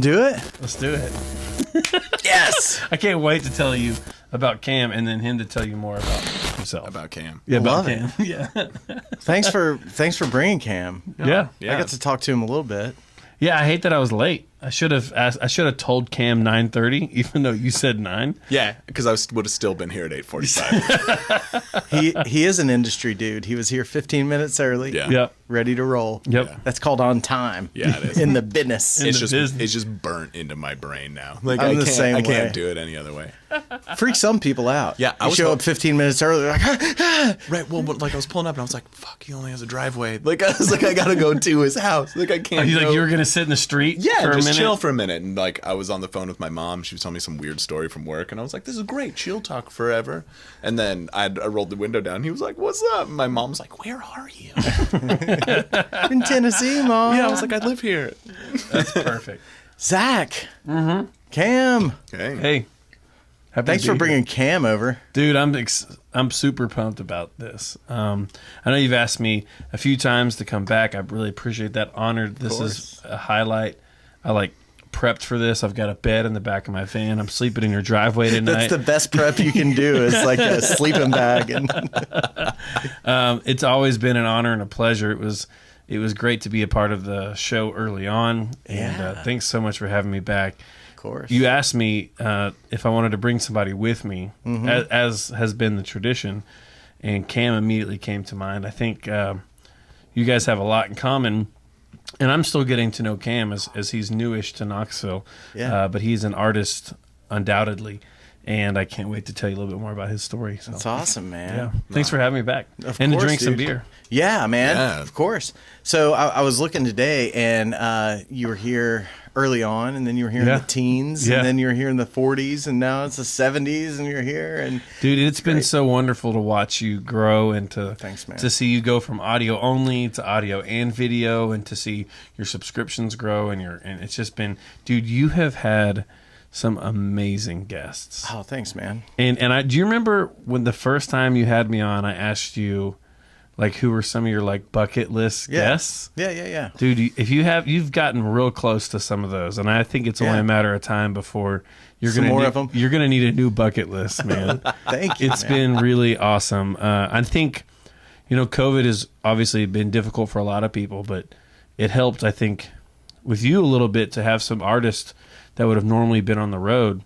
Do it? Let's do it. Yes! I can't wait to tell you about Cam and then him to tell you more about himself. About Cam. Yeah, about Love Cam. it. Yeah. Thanks for bringing Cam. Yeah. Yeah. I got to talk to him a little bit. Yeah, I hate that I was late. I should have told Cam 9:30, even though you said 9. Yeah, because I would have still been here at 8:45. He is an industry dude. He was here 15 minutes early. Yeah. Yep. Ready to roll. Yep. Yeah. That's called on time. Yeah, it is. In the business. It's the just business. it's just burnt into my brain now. Like I'm I the can't same I way. can't do it any other way. Freaks some people out. Yeah, I you was show told- up 15 minutes early. Like, Right. Well, like I was pulling up and I was like, "Fuck, he only has a driveway." Like I was like, I gotta go to his house. Like I can't. You go. like you were gonna sit in the street Yeah, for a just minute? chill for a minute. And like I was on the phone with my mom. She was telling me some weird story from work, and I was like, "This is great. She'll talk forever." And then I rolled the window down. He was like, "What's up?" And my mom's like, "Where are you?" in Tennessee, Mom. Yeah, I was like, "I live here." That's perfect. Zach. Cam. Okay. Hey. Happy Thanks to for be bringing Cam over. here. Dude, I'm super pumped about this. I know you've asked me a few times to come back. I really appreciate that. Honored. This is a highlight. I prepped for this. I've got a bed in the back of my van. I'm sleeping in your driveway tonight. That's the best prep you can do. Is like a sleeping bag. And It's always been an honor and a pleasure. It was great to be a part of the show early on. And Yeah. thanks so much for having me back. of course. You asked me if I wanted to bring somebody with me, as has been the tradition, and Cam immediately came to mind. I think you guys have a lot in common, and I'm still getting to know Cam as he's newish to Knoxville, Yeah. but he's an artist undoubtedly, and I can't wait to tell you a little bit more about his story. So, That's awesome, man. yeah, thanks for having me back, Of and to course, drink some dude. beer. Yeah, man. Yeah. Of course. So I was looking today, and you were here early on, and then you were here Yeah. in the teens, Yeah. and then you were here in the 40s, and now it's the 70s, and you're here. And Dude, it's been great. so wonderful to watch you grow and Thanks, man. to see you go from audio only to audio and video, and to see your subscriptions grow, and it's just been, dude, you have had some amazing guests. Oh, thanks, man. And do you remember when the first time you had me on, I asked you like who were some of your like bucket list guests? Yeah. Dude, if you've gotten real close to some of those, and I think it's only Yeah. a matter of time before you're Some gonna more need, of 'em? You're gonna need a new bucket list, man. Thank you. It's man. been really awesome. I think, COVID has obviously been difficult for a lot of people, but it helped, I think, with you a little bit to have some artists that would have normally been on the road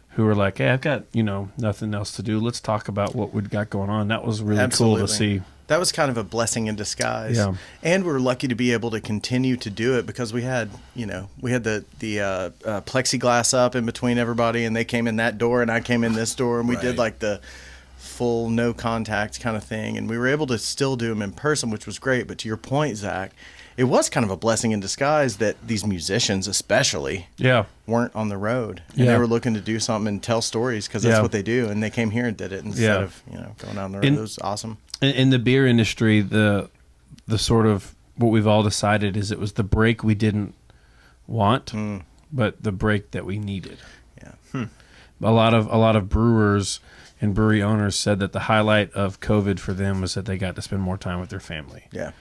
who were like, hey, I've got, nothing else to do. Let's talk about what we've got going on. That was really cool to see. That was kind of a blessing in disguise. Yeah. And we're lucky to be able to continue to do it because we had the plexiglass up in between everybody, and they came in that door and I came in this door, and we did Right. like the full no contact kind of thing, and we were able to still do them in person, which was great. But to your point, Zach, it was kind of a blessing in disguise that these musicians especially Yeah. weren't on the road, and Yeah. they were looking to do something and tell stories because that's Yeah. what they do, and they came here and did it instead Yeah. of going on the road. And- It was awesome. In the beer industry, the sort of what we've all decided is it was the break we didn't want, but the break that we needed. Yeah. A lot of brewers and brewery owners said that the highlight of COVID for them was that they got to spend more time with their family. Yeah.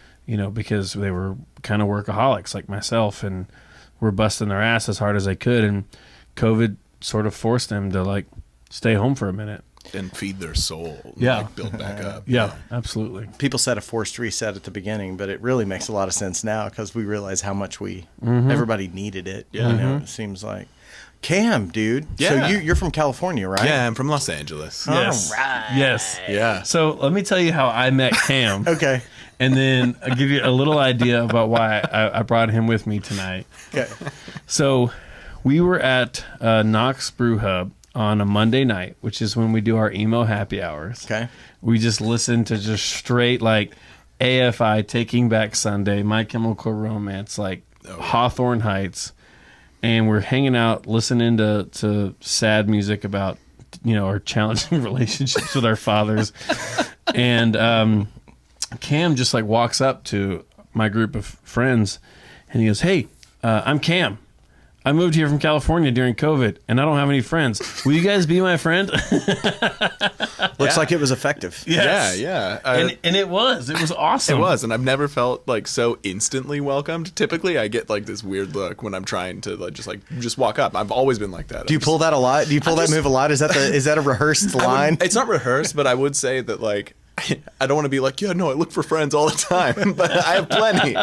Because they were kind of workaholics like myself and were busting their ass as hard as they could, and COVID sort of forced them to like stay home for a minute. And feed their soul. And, Yeah. like, build back up. Yeah, absolutely. People said a forced reset at the beginning, but it really makes a lot of sense now because we realize how much everybody needed it. Yeah. It seems like. Cam, dude. Yeah. So you're from California, right? Yeah, I'm from Los Angeles. Yes. All right. Yes. Yeah. So let me tell you how I met Cam. Okay. And then I'll give you a little idea about why I brought him with me tonight. Okay. So we were at Knox Brew Hub on a Monday night, which is when we do our emo happy hours. Okay. We just listen to just straight like AFI, Taking Back Sunday, My Chemical Romance, like Hawthorne Heights. And we're hanging out, listening to sad music about, our challenging relationships with our fathers. And Cam just like walks up to my group of friends and he goes, hey, I'm Cam. I moved here from California during COVID, and I don't have any friends. Will you guys be my friend? Looks like it was effective. Yes. Yeah. And it was awesome. It was, and I've never felt like so instantly welcomed. Typically, I get like this weird look when I'm trying to just walk up. I've always been like that. Do you pull that a lot? Do you pull that move a lot? Is that a rehearsed line? It's not rehearsed, but I would say that like I don't want to be like, yeah, no, I look for friends all the time, but I have plenty.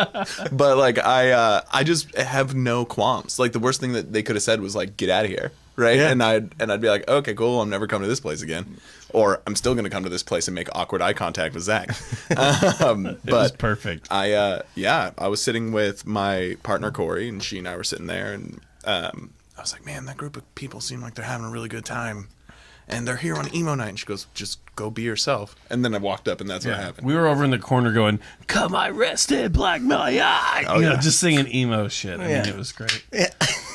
But like I just have no qualms. Like the worst thing that they could have said was like, get out of here, right? Yeah. And I'd be like, okay, cool, I'm never coming to this place again, or I'm still going to come to this place and make awkward eye contact with Zack. It was perfect. I was sitting with my partner Corey, and she and I were sitting there, and I was like, man, that group of people seem like they're having a really good time. And they're here on emo night. And she goes, just go be yourself. And then I walked up, and that's what happened. We were over in the corner going, come I rested, black my just singing emo shit. I mean, it was great. Yeah.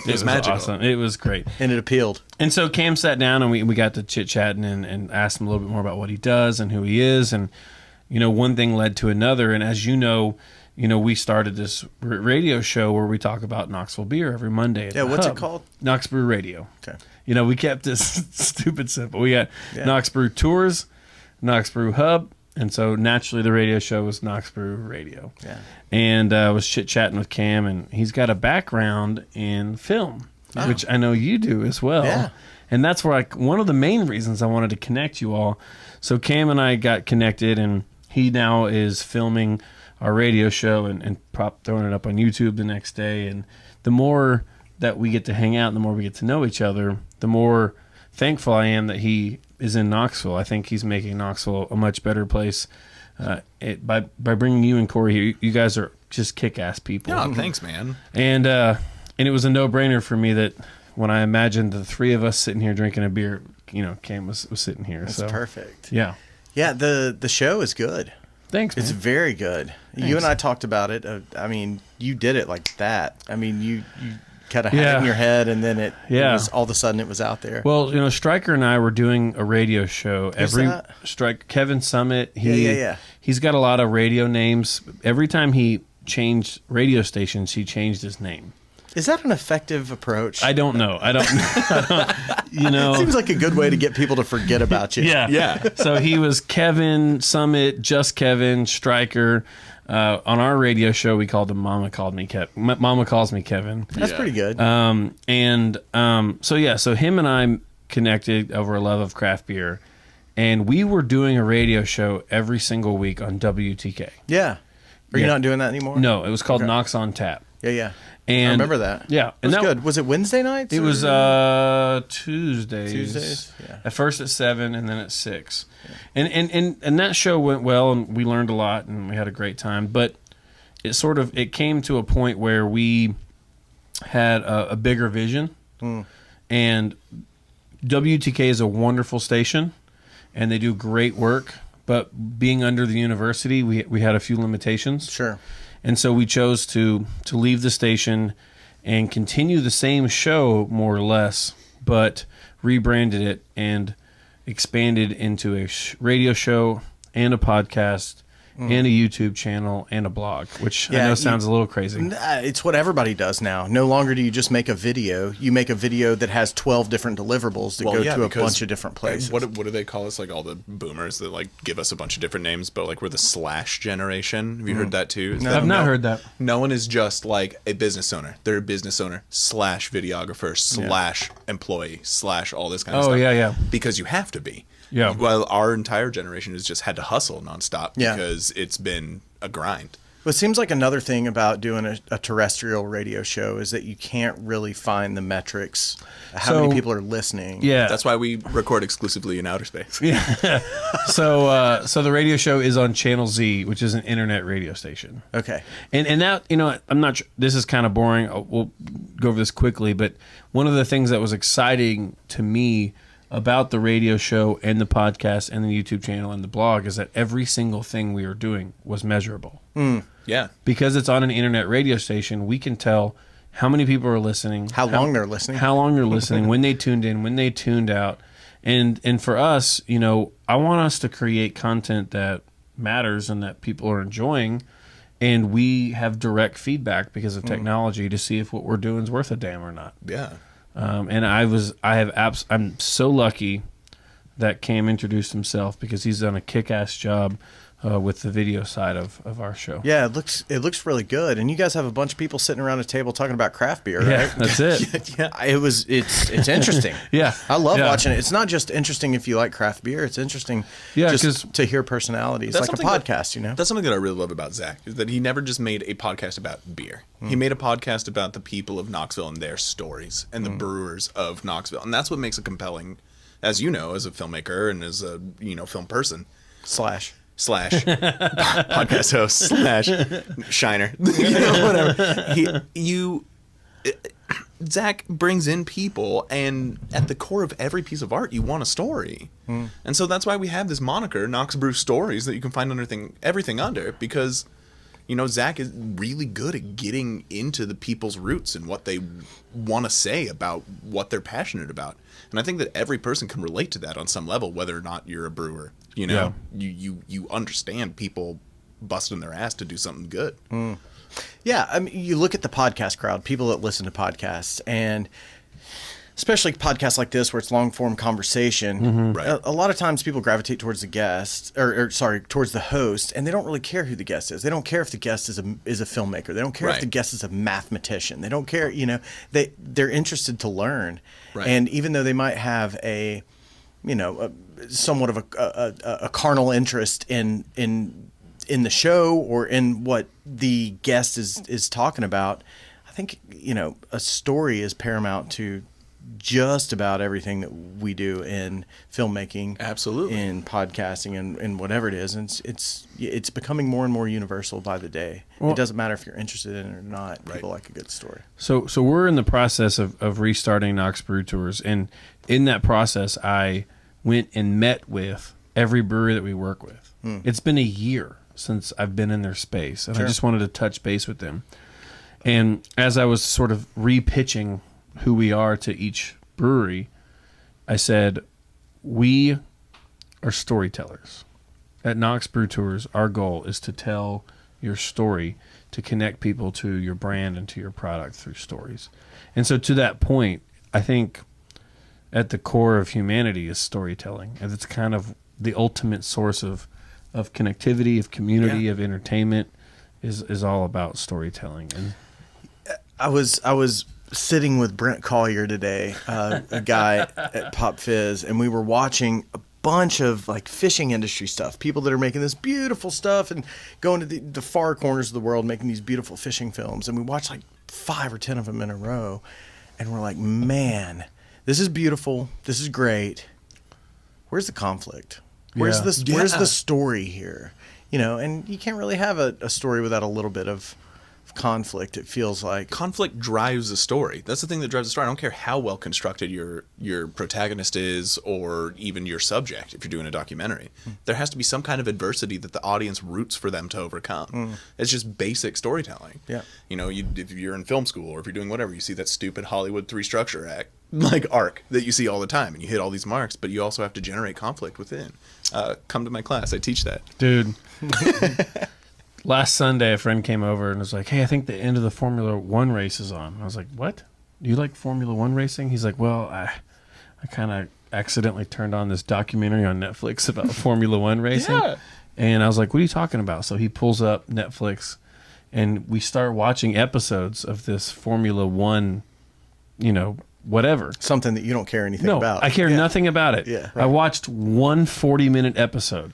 It was magical. Awesome. It was great. And it appealed. And so Cam sat down, and we got to chit-chatting and asked him a little bit more about what he does and who he is. And, one thing led to another. And as you know, we started this radio show where we talk about Knoxville beer every Monday. Yeah, what's it called? Knox Brew Radio. Okay. We kept this stupid simple. We got Knox Brew Tours, Knox Brew Hub, and so naturally the radio show was Knox Brew Radio. Yeah. And I was chit-chatting with Cam, and he's got a background in film, which I know you do as well. Yeah. And that's where one of the main reasons I wanted to connect you all. So Cam and I got connected, and he now is filming our radio show and throwing it up on YouTube the next day. And the more that we get to hang out and the more we get to know each other, the more thankful I am that he is in Knoxville. I think he's making Knoxville a much better place by bringing you and Corey here. You guys are just kick-ass people. No, thanks, man. And it was a no-brainer for me that when I imagined the three of us sitting here drinking a beer, Cam was sitting here. That's perfect. Yeah. Yeah, the show is good. Thanks, man. It's very good. Thanks. You and I talked about it. I mean, you did it like that. I mean, you kind of had it in your head, and then it was, all of a sudden it was out there. Well, Stryker and I were doing a radio show. Kevin Summit. He's got a lot of radio names. Every time he changed radio stations, he changed his name. Is that an effective approach? I don't know. I don't It seems like a good way to get people to forget about you. Yeah. So he was Kevin Summit, Just Kevin, Stryker. On our radio show, we called him Mama Calls Me Kevin. That's pretty good. So him and I connected over a love of craft beer, and we were doing a radio show every single week on WTK. Yeah. Are you not doing that anymore? No, it was called Knox on Tap. Yeah. And I remember that. Yeah. It was good. Was it Wednesday nights? It was Tuesdays. Tuesdays? Yeah. At first at 7 and then at 6. Yeah. And that show went well, and we learned a lot, and we had a great time. But it came to a point where we had a bigger vision. And WTK is a wonderful station, and they do great work. But being under the university, we had a few limitations. Sure. And so we chose to leave the station and continue the same show, more or less, but rebranded it and expanded into a radio show and a podcast and a YouTube channel and a blog, which I know sounds a little crazy. It's what everybody does now. No longer do you just make a video. You make a video that has 12 different deliverables that go to a bunch of different places. What do they call us? Like all the boomers that like give us a bunch of different names, but like we're the slash generation. Have you heard that too? I've not heard that. No one is just like a business owner. They're a business owner slash videographer slash employee slash all this kind of stuff. Oh, yeah. Because you have to be. Yeah. Well, our entire generation has just had to hustle nonstop because it's been a grind. Well, it seems like another thing about doing a terrestrial radio show is that you can't really find the metrics, how many people are listening. Yeah. That's why we record exclusively in outer space. Yeah. So the radio show is on Channel Z, which is an internet radio station. Okay. And that, I'm not sure, this is kind of boring. We'll go over this quickly, but one of the things that was exciting to me about the radio show and the podcast and the YouTube channel and the blog is that every single thing we were doing was measurable. Yeah. Because it's on an internet radio station, we can tell how many people are listening, how long they're listening, when they tuned in, when they tuned out. And for us, I want us to create content that matters and that people are enjoying. and we have direct feedback because of technology to see if what we're doing is worth a damn or not. Yeah. And I'm so lucky that Cam introduced himself because he's done a kick-ass job with the video side of our show. Yeah, it looks really good, and you guys have a bunch of people sitting around a table talking about craft beer, Yeah, right? that's it. Yeah, it's interesting. Yeah, I love yeah. watching it. It's not just interesting if you like craft beer. It's interesting, just to hear personalities, like a podcast. That's something that I really love about Zack is that he never just made a podcast about beer. He made a podcast about the people of Knoxville and their stories and the brewers of Knoxville, and that's what makes it compelling. As you know, as a filmmaker and as a film person, slash podcast host slash shiner, whatever. Zack brings in people, and at the core of every piece of art, you want a story, and so that's why we have this moniker, Knox Brew Stories, that you can find everything under, because Zack is really good at getting into the people's roots and what they want to say about what they're passionate about. And I think that every person can relate to that on some level, whether or not you're a brewer. You understand people busting their ass to do something good. Yeah, I mean, you look at the podcast crowd, people that listen to podcasts, and especially podcasts like this where it's long form conversation. Right. A lot of times people gravitate towards the guest, towards the host, and they don't really care who the guest is. They don't care if the guest is a filmmaker. They don't care if the guest is a mathematician. They don't care. They're interested to learn. Right. And even though they might have somewhat of a carnal interest in the show or in what the guest is talking about, I think a story is paramount to just about everything that we do in filmmaking, absolutely, in podcasting, and whatever it is. And it's becoming more and more universal by the day. Well, it doesn't matter if you're interested in it or not. People like a good story. So we're in the process of restarting Knox Brew Tours, and in that process, I went and met with every brewery that we work with. It's been a year since I've been in their space, and I just wanted to touch base with them. And as I was sort of repitching who we are to each brewery, I said, we are storytellers. At Knox Brew Tours, our goal is to tell your story, to connect people to your brand and to your product through stories. And so to that point, I think at the core of humanity is storytelling. And it's kind of the ultimate source of connectivity, of community, of entertainment is all about storytelling. And I was sitting with Brent Collier today, a guy at Pop Fizz, and we were watching a bunch of like fishing industry stuff, people that are making this beautiful stuff and going to the far corners of the world making these beautiful fishing films. And we watched like 5 or 10 of them in a row, and we're like, man, this is beautiful, this is great. Where's the conflict? Where's the story here? And you can't really have a story without a little bit of conflict. It feels like conflict drives a story. That's the thing that drives a story. I don't care how well constructed your protagonist is, or even your subject. If you're doing a documentary, there has to be some kind of adversity that the audience roots for them to overcome. It's just basic storytelling. Yeah, if you're in film school or if you're doing whatever, you see that stupid Hollywood 3 structure arc that you see all the time, and you hit all these marks, but you also have to generate conflict within. Come to my class. I teach that, dude. Last Sunday, a friend came over and was like, hey, I think the end of the Formula One race is on. I was like, what? Do you like Formula One racing? He's like, well, I kind of accidentally turned on this documentary on Netflix about Formula One racing. Yeah. And I was like, what are you talking about? So he pulls up Netflix, and we start watching episodes of this Formula One, whatever. Something that you don't care anything about. I care nothing about it. Yeah, right. I watched one 40-minute episode.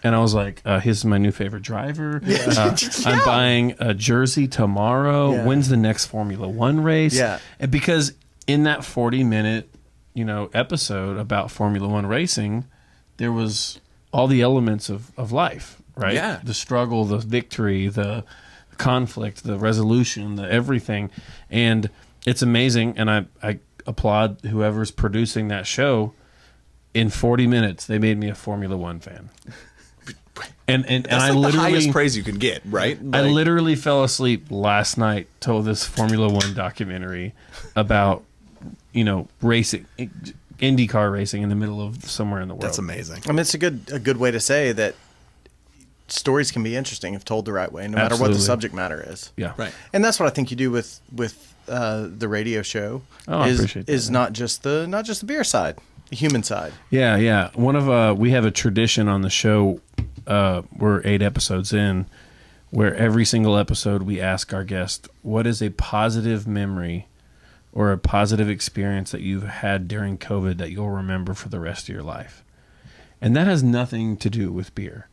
And I was like, here's my new favorite driver. I'm buying a jersey tomorrow. Yeah. When's the next Formula One race? Yeah. And because in that 40-minute, episode about Formula One racing, there was all the elements of life, right? Yeah. The struggle, the victory, the conflict, the resolution, the everything. And it's amazing. And I applaud whoever's producing that show. In 40 minutes, they made me a Formula One fan. And that's I like literally the highest praise you can get, right? I literally fell asleep last night to this Formula One documentary about racing, IndyCar racing in the middle of somewhere in the world. That's amazing. I mean, it's a good way to say that stories can be interesting if told the right way, no matter what the Absolutely. subject matter is. Yeah. Right. And that's what I think you do with the radio show. Oh, I appreciate that, is not just the beer side, the human side. Yeah, yeah. One of we have a tradition on the show. We're 8 episodes in, where every single episode we ask our guest, what is a positive memory or a positive experience that you've had during COVID that you'll remember for the rest of your life? And that has nothing to do with beer.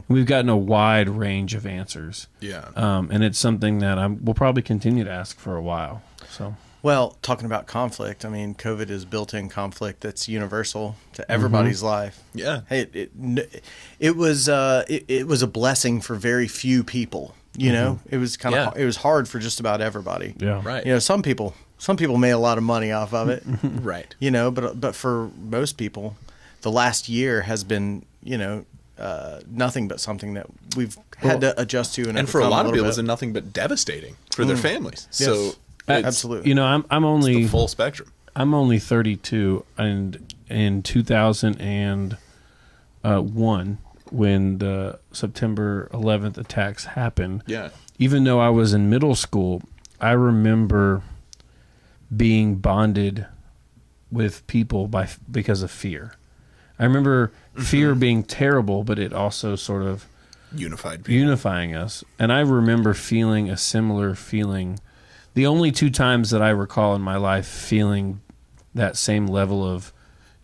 We've gotten a wide range of answers. Yeah. And it's something that we'll probably continue to ask for a while. So, Well, talking about conflict, I mean, COVID is built-in conflict that's universal to everybody's life. Yeah. Hey, it was a blessing for very few people. You know, it was kind of Yeah. it was hard for just about everybody. yeah. Right. You know, some people made a lot of money off of it. Right. You know, but for most people, the last year has been, you know, nothing but something that we've had to adjust to. And for a lot of people, bit. it's nothing but devastating for their families. So it's Absolutely. You know, I'm only the full spectrum. I'm only 32, and in 2001, when the September 11th attacks happened, Yeah. even though I was in middle school, I remember being bonded with people because of fear. I remember fear being terrible, but it also sort of Unified people. unifying us. And I remember feeling a similar feeling. The only 2 times that I recall in my life feeling that same level of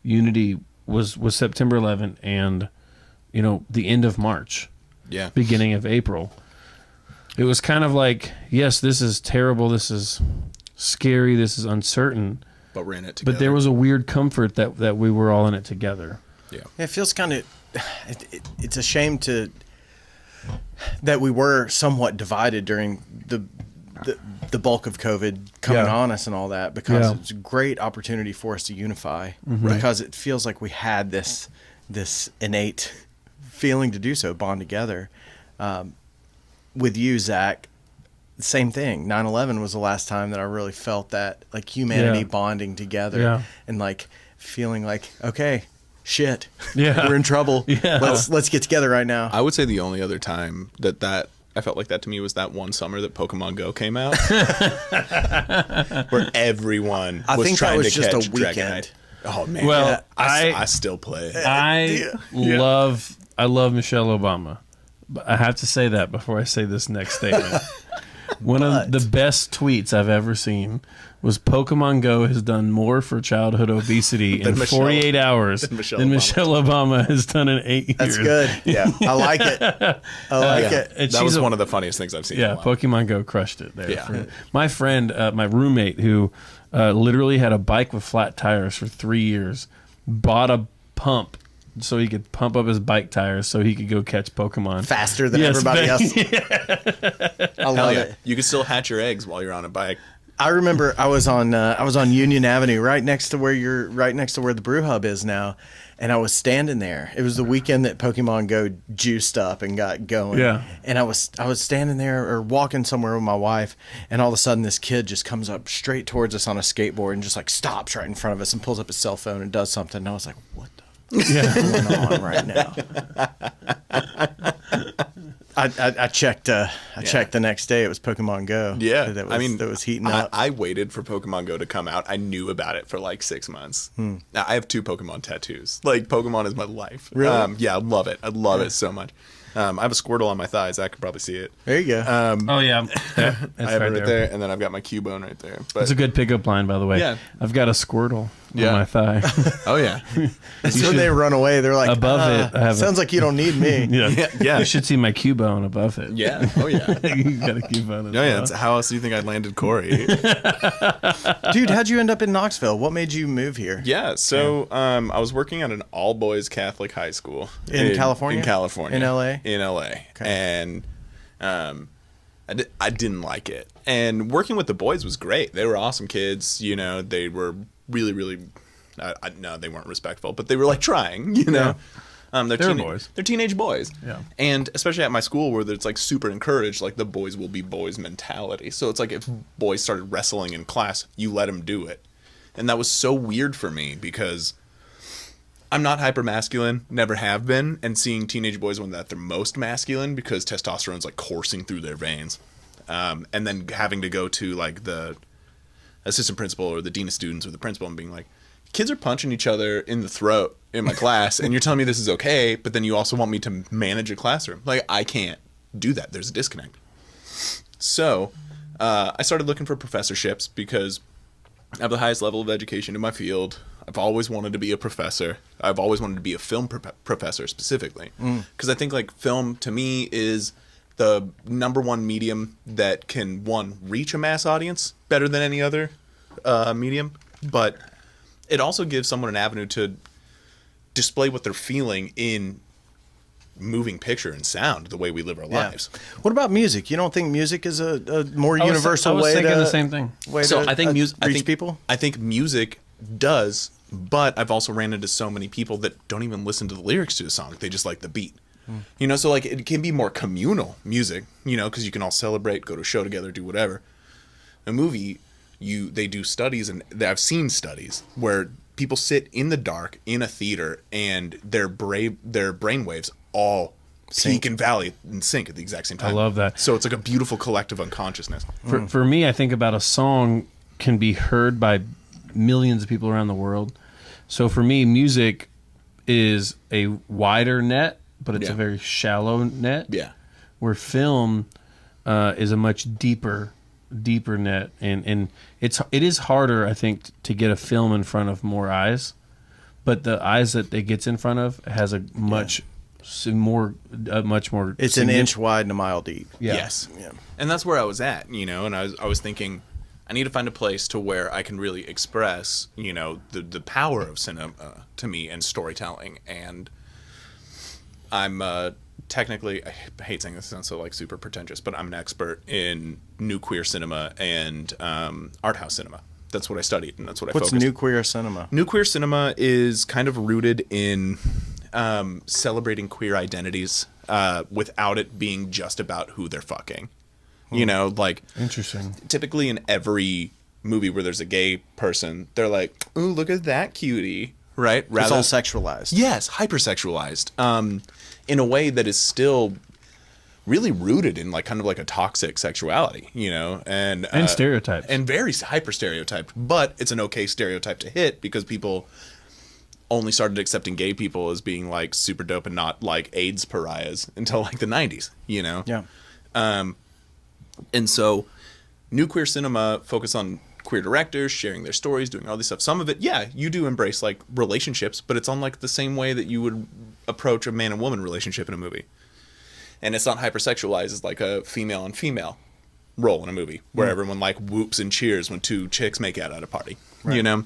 unity was September 11th and, you know, the end of March, Yeah. beginning of April. It was kind of like, yes, this is terrible, this is scary, this is uncertain, But we're in it together. but there was a weird comfort that we were all in it together. Yeah. It feels kind of. It's a shame that we were somewhat divided during the bulk of COVID coming Yeah. on us and all that, because Yeah. it's a great opportunity for us to unify. Right. Because it feels like we had this innate feeling to do so, bond together. With you, Zach, same thing. 9/11 was the last time that I really felt that, like, humanity Yeah. bonding together Yeah. and like feeling like, okay, shit, Yeah. we're in trouble. Yeah. Let's get together right now. I would say the only other time that I felt like that to me was that one summer that Pokemon Go came out, where everyone I was think that trying was to just a catch weekend. Dragonite. Oh man! Well, Yeah, I- I still play it. I love Michelle Obama. But I have to say that before I say this next statement. One of the best tweets I've ever seen was Pokemon Go has done more for childhood obesity in Michelle- 48 hours than Michelle than Obama. Michelle Obama has done in 8 years. That's good. Yeah, I like it. I like it. And That she's was a- one of the funniest things I've seen. in Yeah, a while. Pokemon Go crushed it there. Yeah. My friend, my roommate, who literally had a bike with flat tires for 3 years, bought a pump so he could pump up his bike tires so he could go catch Pokemon. Faster than Yes, everybody else. I Hell love yeah. it. You can still hatch your eggs while you're on a bike. I remember I was on Union Avenue, right next to where the Brew Hub is now, and I was standing there. It was the weekend that Pokemon Go juiced up and got going. Yeah. And I was standing there or walking somewhere with my wife, and all of a sudden this kid just comes up straight towards us on a skateboard and just like stops right in front of us and pulls up his cell phone and does something. And I was like, what the going on right now? I checked the next day. It was Pokemon Go. Yeah, that I mean, that was heating up. I waited for Pokemon Go to come out. I knew about it for like 6 months. Now I have 2 Pokemon tattoos. Like, Pokemon is my life. Really? Yeah, I love it. I love it so much. I have a Squirtle on my thighs. I could probably see it. There you go. Oh, yeah. That's I have right it right there, and then I've got my Cubone right there. But That's a good pickup line, by the way. Yeah. I've got a Squirtle Yeah. on my thigh. oh yeah, So they run away. They're like, Above it, I have a- sounds like you don't need me. yeah. yeah. You should see my Cubone above it. yeah. Oh yeah. You got a Cubone. Oh yeah. That's, how else do you think I landed Corey? Dude, how'd you end up in Knoxville? What made you move here? Yeah, so I was working at an all-boys Catholic high school In California? In California, In LA? In LA, and I didn't like it. And working with the boys was great. They were awesome kids. You know, they were really, really. No, they weren't respectful, but they were like trying. You know, They're boys. They're teenage boys. Yeah. And especially at my school where it's like super encouraged, like the boys will be boys mentality. So it's like if boys started wrestling in class, you let them do it. And that was so weird for me because I'm not hyper masculine, never have been, and seeing teenage boys when they're most masculine because testosterone's like coursing through their veins, and then having to go to like the assistant principal or the dean of students or the principal and being like, kids are punching each other in the throat in my class, and you're telling me this is okay, but then you also want me to manage a classroom. Like, I can't do that. There's a disconnect. So I started looking for professorships because I have the highest level of education in my field. I've always wanted to be a professor. I've always wanted to be a film professor specifically. Because I think like film to me is the number one medium that can, one, reach a mass audience better than any other medium. But it also gives someone an avenue to display what they're feeling in moving picture and sound, the way we live our lives. What about music? You don't think music is a more universal way I was thinking to the same thing. I think music reach people? I think music does, but I've also ran into so many people that don't even listen to the lyrics to the song. They just like the beat. You know, so like it can be more communal music, you know, because you can all celebrate, go to a show together, do whatever. A movie, they do studies, and I've seen studies where people sit in the dark in a theater and their brain waves all peak and valley and sync at the exact same time. I love that. So it's like a beautiful collective unconsciousness. For me, I think about a song can be heard by millions of people around the world. So for me, music is a wider net, but it's a very shallow net. Yeah. Where film is a much deeper net, and it is harder, I think, to get a film in front of more eyes, but the eyes that it gets in front of has a much more. It's an inch wide and a mile deep. Yeah. Yes. Yeah. And that's where I was at, you know, and I was thinking, I need to find a place to where I can really express, you know, the power of cinema to me and storytelling. And I'm technically, I hate saying this, it sounds so like super pretentious, but I'm an expert in new queer cinema and art house cinema. That's what I studied, and that's what I focused. What's new queer cinema? New queer cinema is kind of rooted in celebrating queer identities without it being just about who they're fucking. You know, like, interesting. Typically in every movie where there's a gay person, they're like, "Ooh, look at that cutie," right? It's all sexualized. Yes, hypersexualized. In a way that is still really rooted in like kind of like a toxic sexuality, you know, and stereotypes, and very hyper stereotyped. But it's an okay stereotype to hit because people only started accepting gay people as being like super dope and not like AIDS pariahs until like the 90s, you know. Yeah. And so, new queer cinema focus on queer directors sharing their stories, doing all this stuff. Some of it, yeah, you do embrace like relationships, but it's on like the same way that you would approach a man and woman relationship in a movie. And it's not hypersexualized as like a female and female role in a movie where everyone like whoops and cheers when two chicks make out at a party, you know?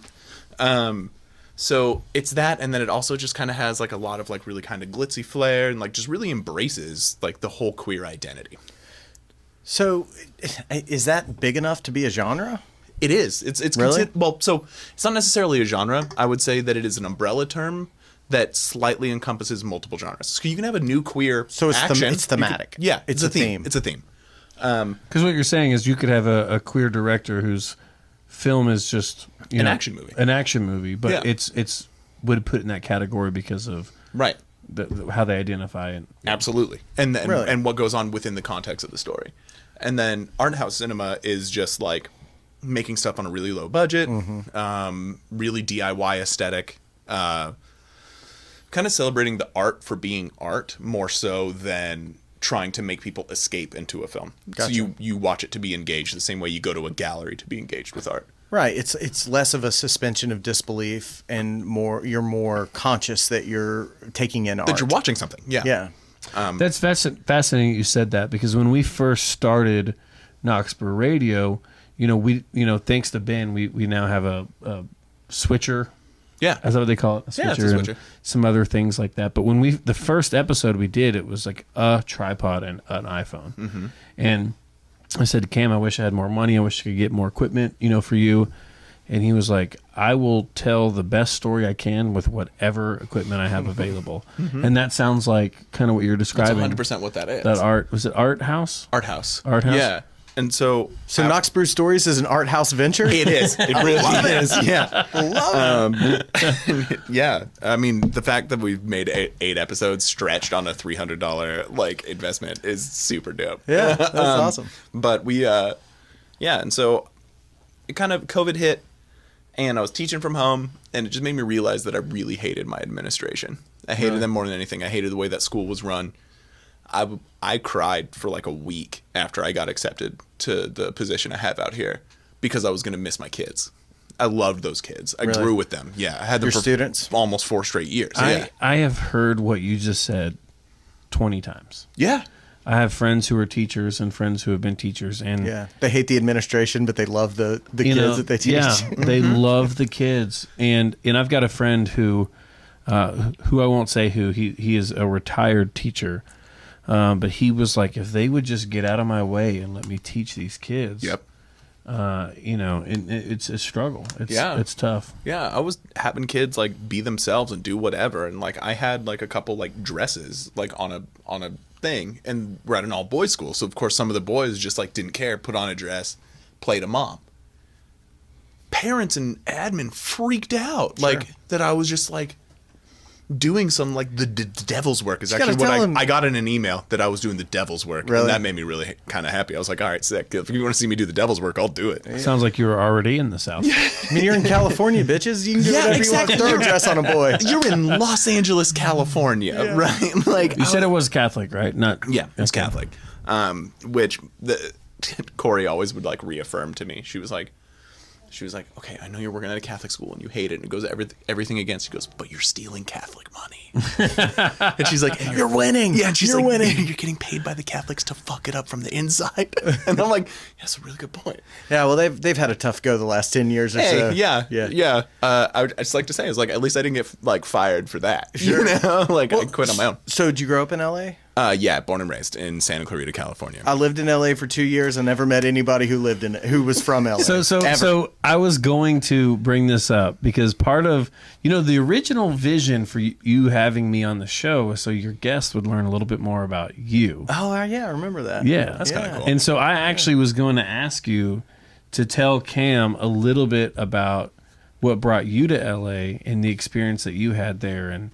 So it's that, and then it also just kind of has like a lot of like really kind of glitzy flair and like just really embraces like the whole queer identity. So is that big enough to be a genre? It is. It's really? So it's not necessarily a genre. I would say that it is an umbrella term that slightly encompasses multiple genres. So you can have a new queer action. It's thematic. It's a theme. It's a theme. Because what you're saying is you could have a queer director whose film is just an action movie. An action movie, but it's would put in that category because of right how they identify it. Absolutely, and really? And what goes on within the context of the story. And then art house cinema is just like making stuff on a really low budget, really DIY aesthetic, kind of celebrating the art for being art more so than trying to make people escape into a film. Gotcha. So you watch it to be engaged the same way you go to a gallery to be engaged with art. Right. It's less of a suspension of disbelief and you're more conscious that you're taking in art. That you're watching something. Yeah. Yeah. That's fascinating you said that, because when we first started Knoxville Radio, we thanks to Ben, we now have a switcher. Yeah. Is that what they call it? A switcher. Yeah, it's a switcher. Some other things like that. But when the first episode we did, it was like a tripod and an iPhone. Mm-hmm. And I said to Cam, I wish I had more money. I wish I could get more equipment, for you. And he was like, I will tell the best story I can with whatever equipment I have available. Mm-hmm. And that sounds like kind of what you're describing. That's 100% what that is. That art, was it Art House? Art House. Art House? Yeah. And so Knox Brew Stories is an art house venture? It is. It really is. Yeah. Love it. Yeah. I mean, the fact that we've made eight episodes stretched on a $300 like investment is super dope. Yeah, that's awesome. But we, and so it kind of COVID hit, and I was teaching from home, and it just made me realize that I really hated my administration. I hated them more than anything. I hated the way that school was run. I cried for like a week after I got accepted to the position I have out here because I was going to miss my kids. I loved those kids. I grew with them. Yeah, I had them for students? almost 4 straight years. I have heard what you just said 20 times. Yeah. I have friends who are teachers and friends who have been teachers, and they hate the administration, but they love the kids that they teach. Yeah, they love the kids, and I've got a friend who I won't say who. He is a retired teacher. But he was like, if they would just get out of my way and let me teach these kids, it's a struggle. It's tough. Yeah, I was having kids like be themselves and do whatever, and like I had like a couple like dresses like on a thing, and we're at an all boys school, so of course some of the boys just like didn't care, put on a dress, played a mom. Parents and admin freaked out like that I was just like doing some like the devil's work is actually what I got in an email that I was doing the devil's work. Really? And that made me really kind of happy. I was like, all right, sick. If you want to see me do the devil's work, I'll do it. Sounds like you were already in the South. I mean, you're in California, bitches. You can do whatever you want. Throw a dress on a boy. You're in Los Angeles, California, right? Like you said it was Catholic, right? It's Catholic. Which Corey always would like reaffirm to me. She was like, okay, I know you're working at a Catholic school and you hate it, and it goes everything against. She goes, but you're stealing Catholic money. And she's like, you're winning. Yeah, and she's like, winning. You're getting paid by the Catholics to fuck it up from the inside. And I'm like, that's a really good point. Yeah, well, they've had a tough go the last 10 years or so. Yeah. I would just like to say is like, at least I didn't get like fired for that. Sure. You know, like I quit on my own. So did you grow up in LA? Yeah, born and raised in Santa Clarita, California. I lived in LA for 2 years. I never met anybody who was from LA. So I was going to bring this up because part of, the original vision for you having me on the show was so your guests would learn a little bit more about you. Oh, yeah, I remember that. Yeah. That's kind of cool. And so I actually was going to ask you to tell Cam a little bit about what brought you to LA and the experience that you had there and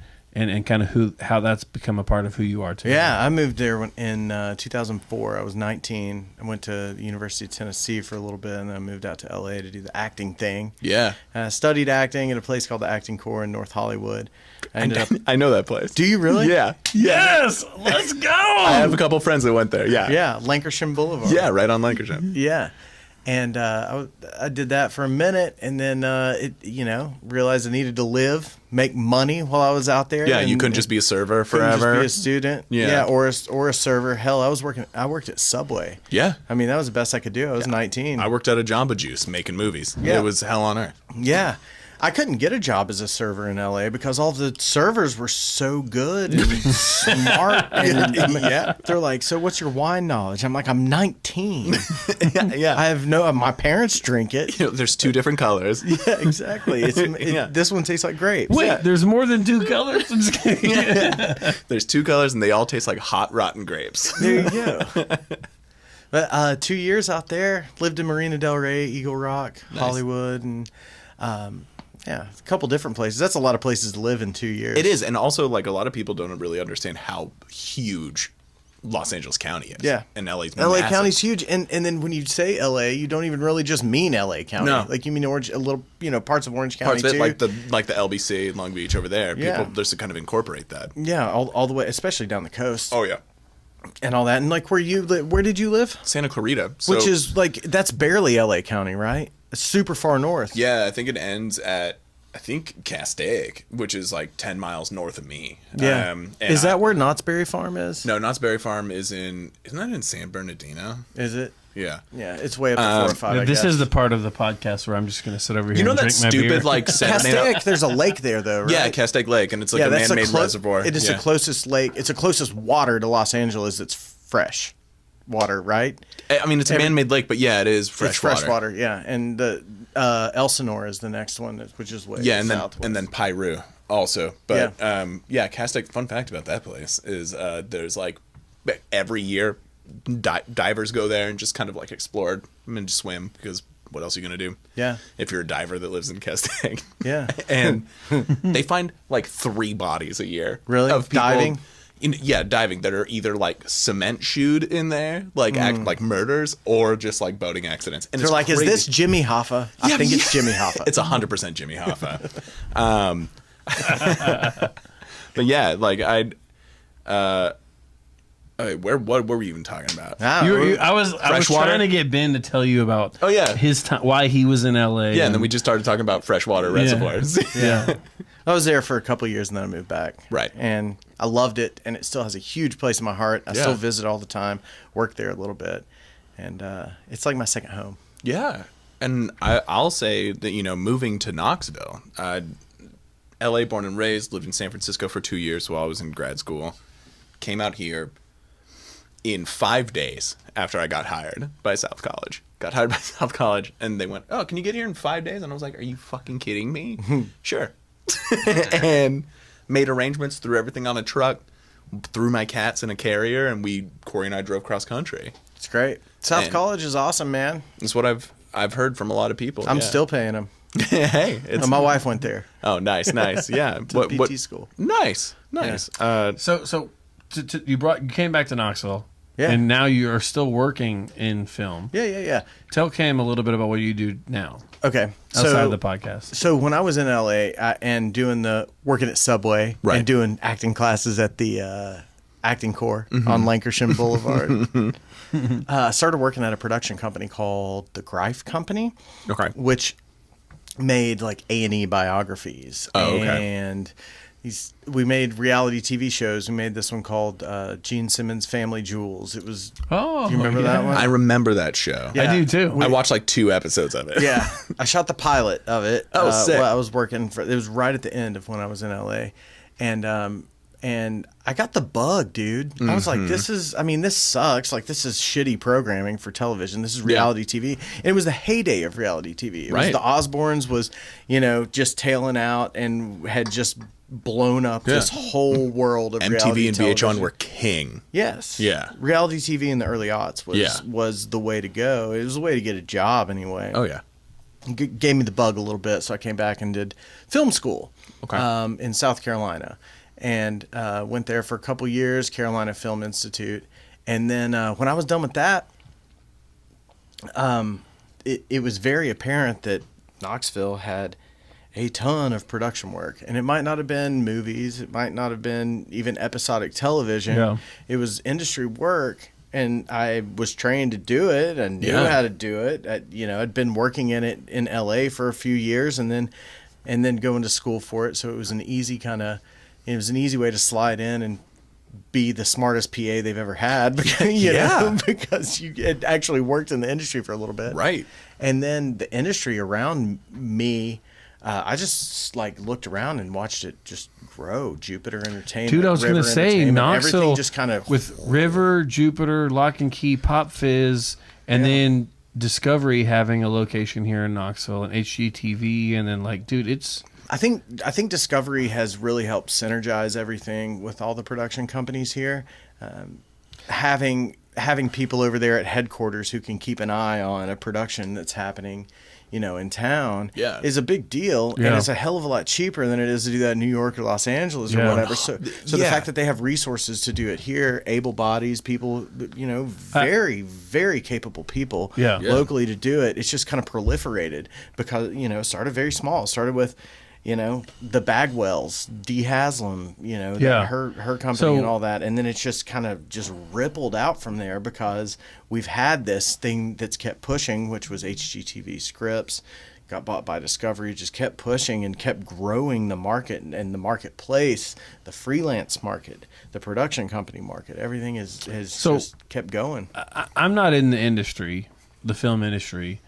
kind of how that's become a part of who you are today. Yeah, I moved there in 2004. I was 19. I went to the University of Tennessee for a little bit, and then I moved out to LA to do the acting thing. Yeah. I studied acting at a place called the Acting Corps in North Hollywood. I know that place. Do you really? Yeah. Yes! Let's go! I have a couple friends that went there, yeah. Yeah, Lancashire Boulevard. Yeah, right on Lancashire. Yeah. And I did that for a minute, and then realized I needed to live, make money while I was out there. Yeah, you couldn't just be a server forever. Just be a student. Yeah, or a server. Hell, I worked at Subway. Yeah, I mean that was the best I could do. I was 19. I worked at a Jamba Juice making movies. Yeah. It was hell on earth. Yeah. I couldn't get a job as a server in LA because all the servers were so good and smart. And they're like, so what's your wine knowledge? I'm like, I'm 19. Yeah. I have my parents drink it. There's 2 different colors. Yeah, exactly. This one tastes like grapes. Wait, there's more than 2 colors? I'm just kidding. There's 2 colors and they all taste like hot, rotten grapes. There you go. But 2 years out there, lived in Marina Del Rey, Eagle Rock, nice. Hollywood, and a couple different places. That's a lot of places to live in 2 years. It is, and also like a lot of people don't really understand how huge Los Angeles County is. Yeah, and LA's LA massive. County's huge, and then when you say LA, you don't even really just mean LA County. No, like you mean Orange, a little, parts of Orange County parts of it, too. like the LBC, Long Beach over there. Yeah. People just to kind of incorporate that. Yeah, all the way, especially down the coast. Oh yeah. And all that, and like where did you live? Santa Clarita, which is like that's barely LA County, right? It's super far north. Yeah, I think it ends at Castaic, which is like 10 miles north of me. Yeah, is that where Knott's Berry Farm is? No, Knott's Berry Farm isn't that in San Bernardino? Is it? Yeah. Yeah, it's way up to 4 or 5. This is the part of the podcast where I'm just going to sit over here. You know and that drink my stupid beer? like Castaic? There's a lake there though, right? Yeah, Castaic Lake, and it's like a man-made reservoir. It is the closest lake. It's the closest water to Los Angeles that's fresh water, right? I mean, it's a man-made lake, but yeah, it is fresh water. It's fresh water, yeah. And the Elsinore is the next one, which is way southwest. and then Piru also. But Castaic. Fun fact about that place is there's like every year divers go there and just kind of like explore and just swim, because what else are you going to do? Yeah. If you're a diver that lives in Kestang. Yeah. And they find like 3 bodies a year. Really? Of people, Diving? Diving, that are either like cement shoed in there, like act like murders, or just like boating accidents. And They're like, crazy. is this Jimmy Hoffa? I think it's Jimmy Hoffa. It's 100% Jimmy Hoffa. But yeah, like what were we even talking about? I was Freshwater? trying to get Ben to tell you about his time, why he was in LA. Yeah, and then we just started talking about freshwater reservoirs. Yeah. I was there for a couple of years and then I moved back. Right. And I loved it, and it still has a huge place in my heart. I still visit all the time, work there a little bit, and it's like my second home. Yeah. And I'll say that, moving to Knoxville, LA born and raised, lived in San Francisco for 2 years while I was in grad school, came out here in 5 days after I got hired by South College. And they went, "Oh, can you get here in 5 days?" And I was like, "Are you fucking kidding me?" Sure. And made arrangements, threw everything on a truck, threw my cats in a carrier, and Corey and I drove cross country. It's great. South College is awesome, man. That's what I've heard from a lot to people. I'm still paying them. Hey, my wife went there. Oh, nice. Yeah. To PT school. Nice. Yeah. So you came back to Knoxville. Yeah. And now you are still working in film. Yeah. Tell Cam a little bit about what you do now. Okay. Outside of the podcast. So when I was in LA and working at Subway and doing acting classes at the acting corps on Lancashire Boulevard, I started working at a production company called the Greif Company, which made like A&E biographies. Oh, okay. And we made reality TV shows. We made this one called Gene Simmons' Family Jewels. It was. Oh, do you remember that one? I remember that show. Yeah. I do too. I watched like 2 episodes of it. Yeah, I shot the pilot of it. Oh, sick. I was working for. It was right at the end of when I was in LA, and I got the bug, dude. I was like, this sucks. Like, this is shitty programming for television. This is reality TV. And it was the heyday of reality TV. It was the Osbournes was, just tailing out and had just blown up this whole world of reality MTV and television. VH1 were king. Yes. Yeah. Reality TV in the early aughts was the way to go. It was the way to get a job anyway. Oh, yeah. Gave me the bug a little bit, so I came back and did film school in South Carolina. And went there for a couple years, Carolina Film Institute. And then when I was done with that, it was very apparent that Knoxville had a ton of production work. And it might not have been movies. It might not have been even episodic television. Yeah. It was industry work. And I was trained to do it. I knew how to do it. I'd been working in it in L.A. for a few years and then going to school for it. So it was an easy way to slide in and be the smartest PA they've ever had because you had actually worked in the industry for a little bit. Right. And then the industry around me, I just looked around and watched it just grow. Jupiter Entertainment, dude, I was going to say Knoxville, everything just kind of with River, Jupiter, Lock and Key, Pop Fizz, and then Discovery having a location here in Knoxville and HGTV, and then dude, it's. I think Discovery has really helped synergize everything with all the production companies here. Having people over there at headquarters who can keep an eye on a production that's happening, in town is a big deal. Yeah. And it's a hell of a lot cheaper than it is to do that in New York or Los Angeles or whatever. So the fact that they have resources to do it here, able bodies, people, very, very capable people locally to do it, it's just kind of proliferated because, it started very small. It started with, the Bagwells, Dee Haslam, her company and all that. And then it's just kind of just rippled out from there because we've had this thing that's kept pushing, which was HGTV Scripts, got bought by Discovery, just kept pushing and kept growing the market and the marketplace, the freelance market, the production company market. Everything has just kept going. I'm not in the industry, the film industry.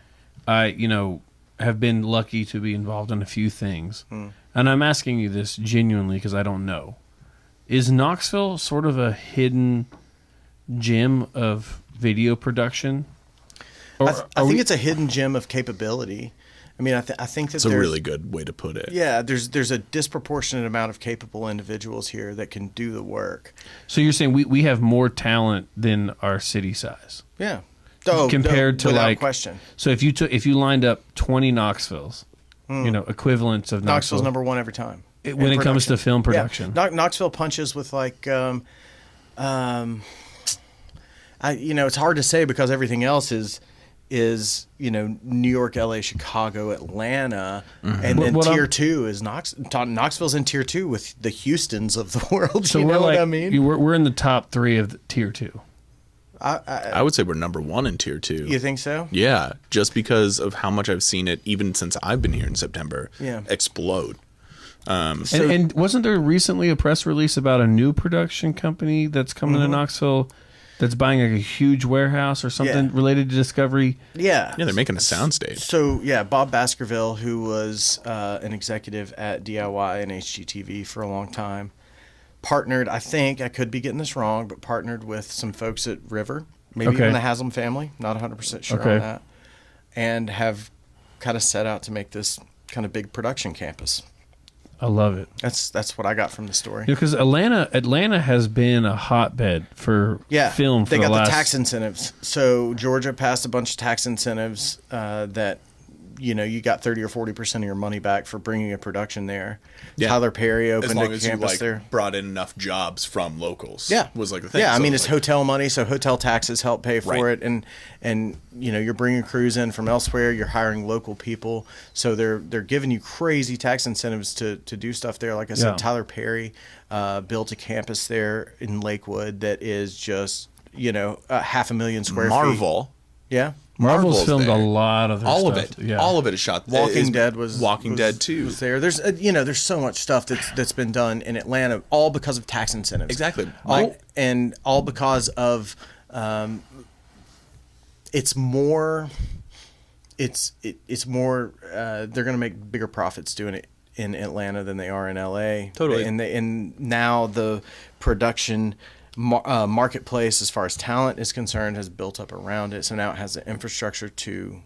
Have been lucky to be involved in a few things. And I'm asking you this genuinely because I don't know. Is Knoxville sort of a hidden gem of video production? I think it's a hidden gem of capability. I mean, I think that It's a really good way to put it. Yeah, there's a disproportionate amount of capable individuals here that can do the work. So you're saying we have more talent than our city size? Yeah. Compared to without like question. So if you lined up 20 Knoxvilles, equivalents of Knoxville's Knoxville, #1 every time. when it comes to film production. Yeah. Knoxville punches with like it's hard to say because everything else is New York, LA, Chicago, Atlanta, and then tier 2 is Knoxville's in tier 2 with the Houstons of the world. So you we're know like, what I mean? we're in the top 3 of the tier 2. I would say we're #1 in tier 2. You think so? Yeah, just because of how much I've seen it, even since I've been here in September, explode. And wasn't there recently a press release about a new production company that's coming to Knoxville that's buying like a huge warehouse or something related to Discovery? Yeah. Yeah, they're making a soundstage. So, Bob Baskerville, who was an executive at DIY and HGTV for a long time, partnered, I think, I could be getting this wrong, but partnered with some folks at River, maybe even the Haslam family, not 100% sure on that, and have kind of set out to make this kind of big production campus. I love it. That's what I got from the story. Because Atlanta has been a hotbed for film. They got the tax incentives. So Georgia passed a bunch of tax incentives that you got 30 or 40% of your money back for bringing a production there. Yeah. Tyler Perry opened a campus there. Brought in enough jobs from locals. Yeah, was like the thing. Yeah, so I mean it's hotel money, so hotel taxes help pay for it, and you're bringing crews in from elsewhere. You're hiring local people, so they're giving you crazy tax incentives to do stuff there. Like I said, Tyler Perry built a campus there in Lakewood that is just 500,000 square feet. Marvel. Yeah. Marvel's filmed there. A lot of their all stuff. of it. Yeah. All of it is shot. Walking Dead Dead too. Was there. There's there's so much stuff that's been done in Atlanta, all because of tax incentives. Exactly. And all because of it's more they're going to make bigger profits doing it in Atlanta than they are in LA. Totally. And now the production marketplace, as far as talent is concerned, has built up around it. So now it has the infrastructure to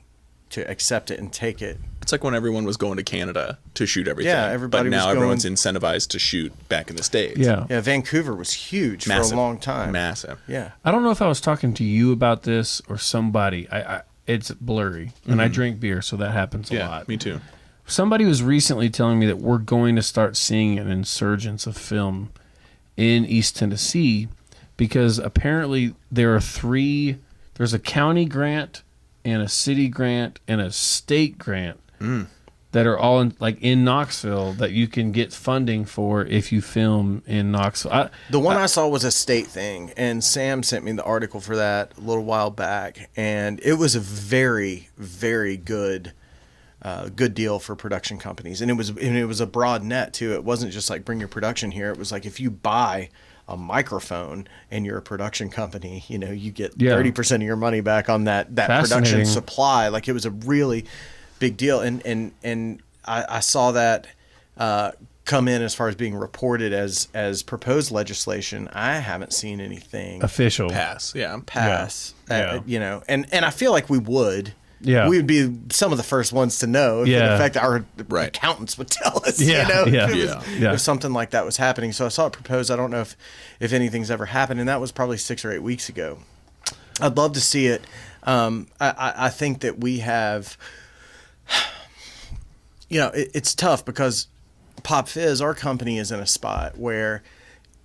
accept it and take it. It's like when everyone was going to Canada to shoot everything. Yeah, everybody. But now everyone's incentivized to shoot back in the States. Yeah. Yeah. Vancouver was huge for a long time. Massive. Yeah. I don't know if I was talking to you about this or somebody. It's blurry, and I drink beer, so that happens a lot. Me too. Somebody was recently telling me that we're going to start seeing an insurgence of film in East Tennessee, because apparently there's a county grant and a city grant and a state grant that are all in Knoxville that you can get funding for if you film in Knoxville. The one I saw was a state thing, and Sam sent me the article for that a little while back, and it was a very, very good deal for production companies, and it was a broad net too. It wasn't just like bring your production here. It was like if you buy a microphone and you're a production company, you get 30% of your money back on that production supply. Like it was a really big deal, and I saw that come in as far as being reported as proposed legislation. I haven't seen anything official pass. And I feel like we would. Yeah, we would be some of the first ones to know. In fact, our accountants would tell us. If something like that was happening. So I saw it proposed. I don't know if anything's ever happened, and that was probably 6 or 8 weeks ago. I'd love to see it. I think that we have. It's tough because Pop Fizz, our company, is in a spot where,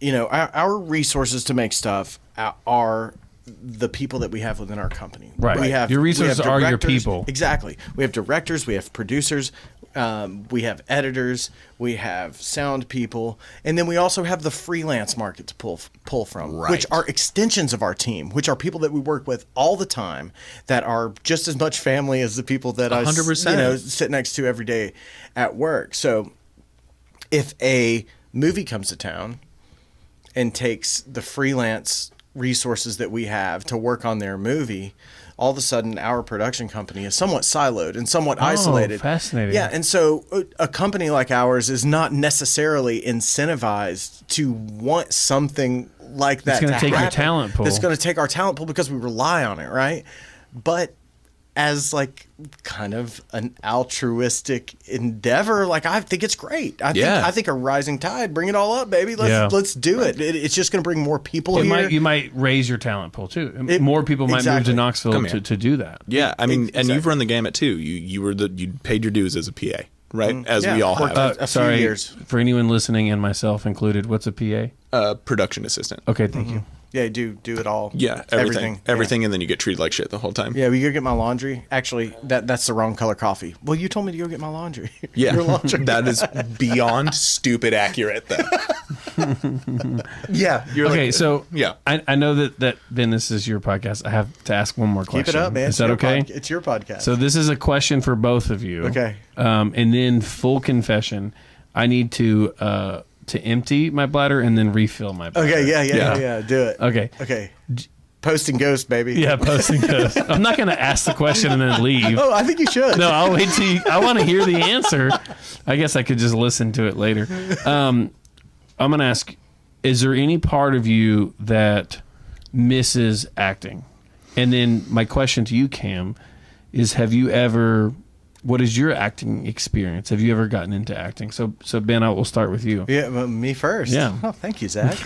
our resources to make stuff are the people that we have within our company. Right. Your resources are your people. Exactly. We have directors, we have producers, we have editors, we have sound people, and then we also have the freelance market to pull from, which are extensions of our team, which are people that we work with all the time that are just as much family as the people that 100%. I sit next to every day at work. So if a movie comes to town and takes the freelance resources that we have to work on their movie, all of a sudden our production company is somewhat siloed and somewhat isolated. Fascinating. Yeah, and so a company like ours is not necessarily incentivized to want something like that. It's going to take your talent pool. It's going to take our talent pool because we rely on it, right? But as like kind of an altruistic endeavor. Like I think it's great. I think a rising tide, bring it all up, baby. Let's do it. It's just going to bring more people here. You might raise your talent pool too. More people might move to Knoxville to do that. Yeah, I mean, and you've run the gamut too. You paid your dues as a PA, right? As we all have. A few years. For anyone listening and myself included, what's a PA? Production assistant. Okay, thank you. Yeah, do it all. Yeah, everything, and then you get treated like shit the whole time. Yeah, we go get my laundry. Actually, that's the wrong color coffee. Well, you told me to go get my laundry. Yeah, your laundry. That is beyond stupid accurate, though. Yeah, you're okay. Like, so yeah, I know that Ben, this is your podcast. I have to ask one more question. Keep it up, man. Is that okay? It's your podcast. So this is a question for both of you. Okay. And then full confession, I need to empty my bladder and then refill my bladder. Okay, yeah. Do it. Okay. Post and ghost, baby. Yeah, post and ghost. I'm not going to ask the question and then leave. Oh, I think you should. No, I'll wait till I want to hear the answer. I guess I could just listen to it later. I'm going to ask, is there any part of you that misses acting? And then my question to you, Cam, is what is your acting experience? Have you ever gotten into acting? So Ben, I will start with you. Yeah, well, me first. Yeah. Oh, thank you, Zach.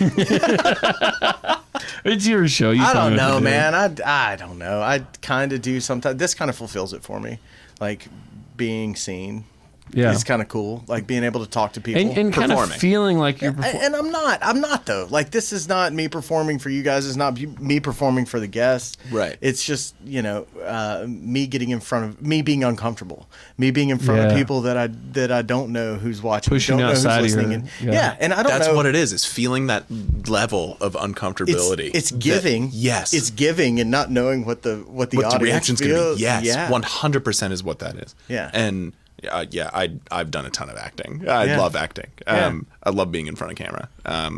It's your show. I don't know, man. I don't know. I kind of do sometimes. This kind of fulfills it for me. Like being seen. Yeah. It's kind of cool. Like being able to talk to people. And kind of feeling like you're performing. And I'm not though. Like this is not me performing for you guys. It's not me performing for the guests. Right. It's just, me getting in front of, me being uncomfortable. Me being in front of people that I don't know who's watching. Pushing don't know outside who's listening. of your, and I don't know. That's what it is feeling that level of uncomfortability. It's giving. Yes. It's giving and not knowing what the audience reaction's going to be. Yes. Yeah. 100% is what that is. Yeah. And I've done a ton of acting. I love acting. I love being in front of camera. I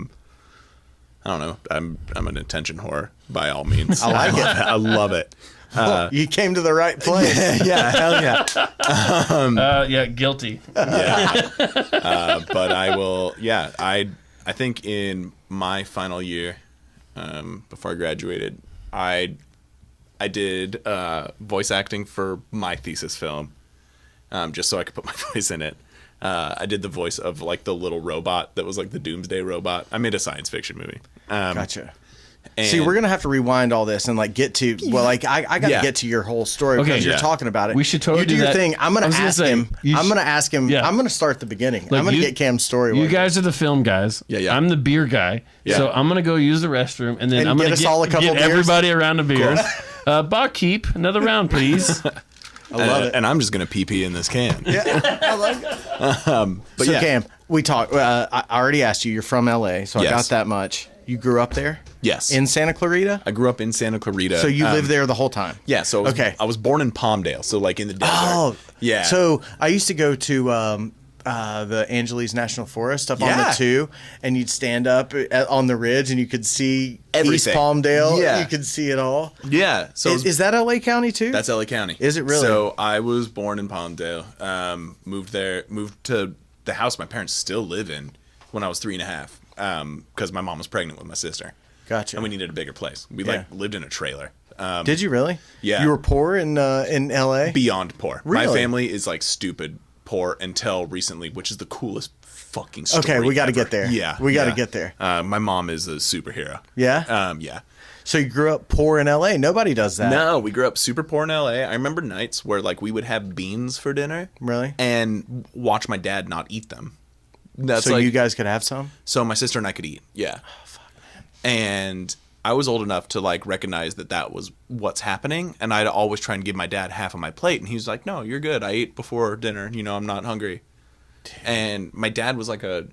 don't know. I'm an attention whore by all means. I like it. I love it. You came to the right place. Hell yeah. Guilty. Yeah. But I will. Yeah. I think in my final year, before I graduated, I did voice acting for my thesis film. Just so I could put my voice in it. I did the voice of like the little robot that was like the Doomsday robot. I made a science fiction movie. Gotcha. See, we're gonna have to rewind all this and like get to I got to get to your whole story because you're talking about it. We should totally do your that. thing. I'm gonna ask him. I'm gonna start the beginning. I'm gonna get Cam's story. You guys are the film guys. Yeah. I'm the beer guy. Yeah. So I'm gonna go use the restroom and then I'm gonna get everybody around a beer. Barkeep, another round, please. I love it. And I'm just going to pee in this can. Yeah, I like it. But Cam, we talked. I already asked you. You're from LA, so I got that much. You grew up there? Yes. In Santa Clarita? I grew up in Santa Clarita. So you lived there the whole time? Yeah. So I was born in Palmdale, so like in the desert. Oh, yeah. So I used to go to the Angeles National Forest up on the 2, and you'd stand up on the ridge, and you could see everything. East Palmdale. Yeah. You could see it all. Yeah. So is that LA County too? That's LA County. Is it really? So I was born in Palmdale. Moved to the house my parents still live in when I was 3.5. Because my mom was pregnant with my sister. Gotcha. And we needed a bigger place. We lived in a trailer. Did you really? Yeah. You were poor in LA? Beyond poor. Really? My family is like stupid poor until recently, which is the coolest fucking story. Okay, we got to ever. get there. Yeah. We got to get there. My mom is a superhero. Yeah? Yeah. So you grew up poor in LA. Nobody does that. No, we grew up super poor in LA. I remember nights where like we would have beans for dinner. Really? And watch my dad not eat them. That's so you guys could have some? So my sister and I could eat. Yeah. Oh, fuck, man. And I was old enough to like recognize that was what's happening, and I'd always try and give my dad half of my plate, and he was like, "No, you're good. I ate before dinner. I'm not hungry." Damn. And my dad was like a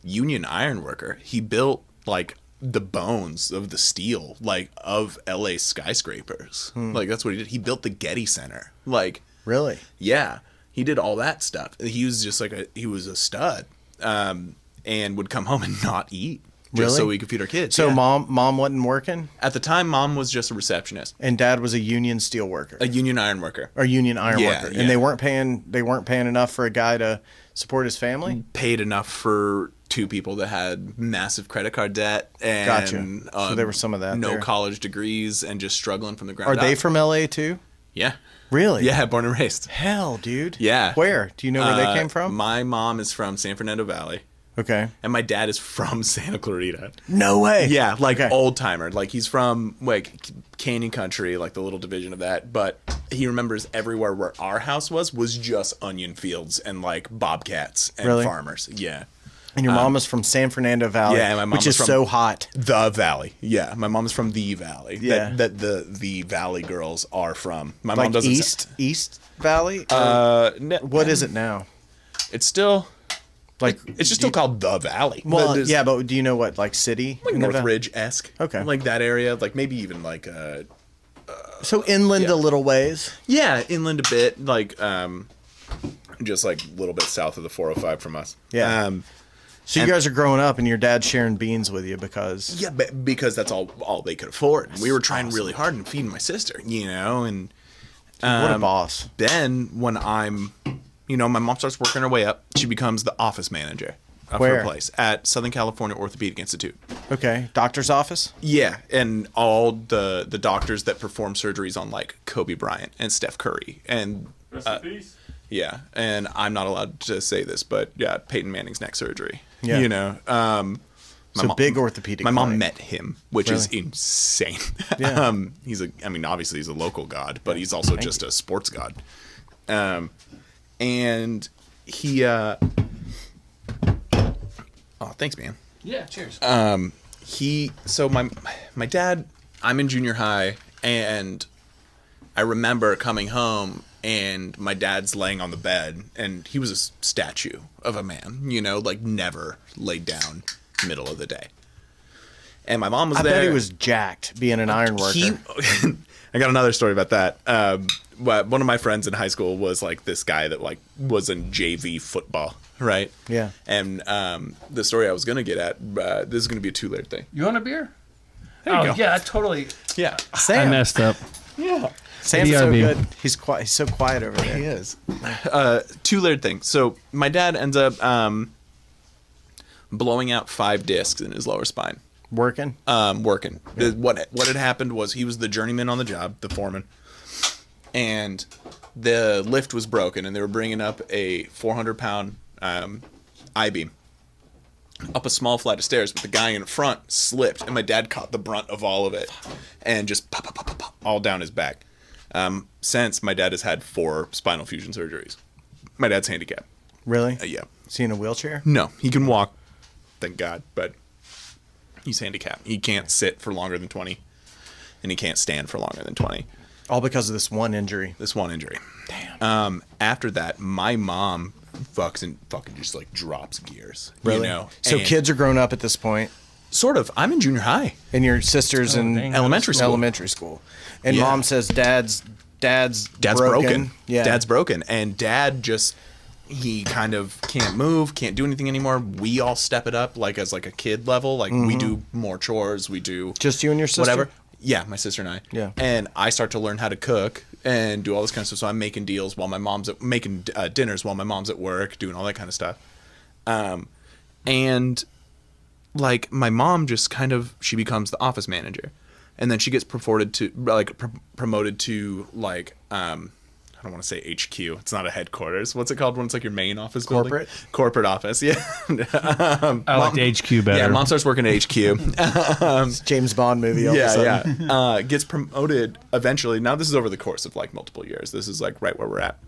union iron worker. He built like the bones of the steel, like of LA skyscrapers. Like that's what he did. He built the Getty Center. Like really? Yeah, he did all that stuff. He was just like he was a stud, and would come home and not eat. Just so we could feed our kids. So mom wasn't working? At the time, mom was just a receptionist. And dad was a union steel worker. A union iron worker. Or union iron worker. And they weren't paying enough for a guy to support his family? Paid enough for two people that had massive credit card debt and gotcha. So there was some of that. No college degrees and just struggling from the ground up. Are they from LA too? Yeah. Really? Yeah, born and raised. Hell, dude. Yeah. Where? Do you know where they came from? My mom is from San Fernando Valley, Okay. and my dad is from Santa Clarita. No way. Yeah, like Okay. old timer. Like he's from like Canyon Country, like the little division of that. But he remembers everywhere where our house was just onion fields and like bobcats and Really? farmers. Yeah. And your mom is from San Fernando Valley, Yeah, my mom which was is from so hot. The Valley. Yeah, my mom is from the Valley. Yeah. That the Valley girls are from. My mom Like doesn't. East Valley? What is it now? It's still Like it's just still called the Valley. Well, But it's yeah, but do you know what like city? like in the valley? Northridge-esque. Okay. Like that area, like maybe even like So inland Yeah. a little ways. yeah, inland a bit, like just like a little bit south of the 405 from us. Yeah. So you And- guys are growing up, and your dad's sharing beans with you because Yeah, but because that's all they could afford. And we were trying really hard and feeding my sister, and what a boss. then when my mom starts working her way up, she becomes the office manager of Where? her place at Southern California Orthopedic Institute. Okay, doctor's office. Yeah, and all the doctors that perform surgeries on like Kobe Bryant and Steph Curry and yeah, and I'm not allowed to say this, but yeah, Peyton Manning's neck surgery. Yeah. My Big orthopedic. My mom clinic. met him, which is Really? insane. Yeah. Obviously he's a local god, but he's also just a sports god. And he, oh, thanks, man. Yeah, cheers. So my dad, I'm in junior high, and I remember coming home and my dad's laying on the bed, and he was a statue of a man, like never laid down middle of the day. And my mom was I there. bet he was jacked being an iron worker. I got another story about that. One of my friends in high school was like this guy that like was in JV football, right? Yeah. And the story I was gonna get at, this is gonna be a two-layered thing. You want a beer? There you Oh go. yeah, I totally. Yeah. I Sam. messed up. Yeah. Sam's so BRB. good. He's quiet. He's so quiet over there. He is. Two-layered thing. So my dad ends up blowing out 5 discs in his lower spine. Working. Working. What had happened was he was the journeyman on the job, the foreman, and the lift was broken, and they were bringing up a 400-pound I-beam up a small flight of stairs, but the guy in front slipped, and my dad caught the brunt of all of it, and just pop, pop, pop, pop, pop, all down his back. Since my dad has had 4 spinal fusion surgeries. My dad's handicapped. Really? Yeah. Is he in a wheelchair? No, he can walk, thank God, but he's handicapped. He can't sit for longer than 20, and he can't stand for longer than 20. All because of this one injury. This one injury. Damn. After that, my mom fucking just like drops gears. Really? So And kids are grown up at this point, sort of. I'm in junior high. and your sister's in dang. Elementary school. Elementary school, and Yeah. mom says dad's broken. Yeah. Dad's broken, and dad just he kind of can't move, can't do anything anymore. We all step it up like as like a kid level. Like we do more chores. We do Just you and your sister. whatever. Yeah, my sister and I. Yeah. And I start to learn how to cook and do all this kind of stuff. So I'm making deals while my mom's making dinners while my mom's at work, doing all that kind of stuff. And like my mom just kind of she becomes the office manager, and then she gets promoted to like I don't want to say HQ. It's not a headquarters. What's it called when it's like your main office building? Corporate office. Yeah. I like the HQ better. Yeah, mom starts working at HQ. It's James Bond movie. All of a sudden. Yeah. Gets promoted eventually. Now this is over the course of like multiple years. This is like right where we're at.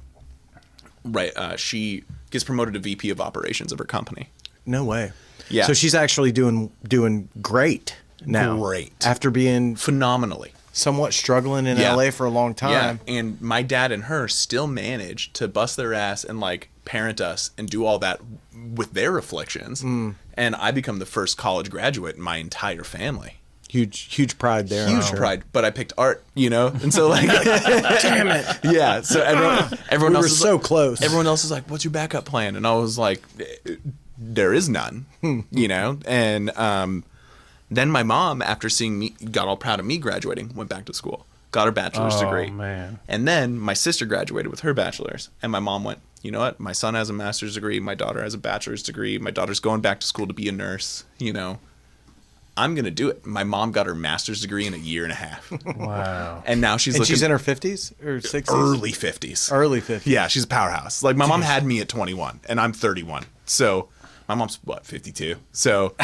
Right. She gets promoted to VP of operations of her company. No way. Yeah. So she's actually doing great now. Great. After being Phenomenally. somewhat struggling in Yeah. LA for a long time. Yeah. And my dad and her still managed to bust their ass and like parent us and do all that with their afflictions. And I become the first college graduate in my entire family. Huge pride there. I'm Huge sure. pride, but I picked art, and so like, Damn it. yeah. So everyone We else were is so like, close. Everyone else is like, "What's your backup plan?" And I was like, "There is none," And then my mom, after seeing me, got all proud of me graduating, went back to school, got her bachelor's degree. Oh man. And then my sister graduated with her bachelor's, and my mom went, "You know what? My son has a master's degree. My daughter has a bachelor's degree. My daughter's going back to school to be a nurse. I'm going to do it. My mom got her master's degree in a year and a half. Wow. And now she's she's in her 50s or 60s? early 50s. Early 50s. Yeah, she's a powerhouse. Like, my mom had me at 21, and I'm 31. So, my mom's, 52? So,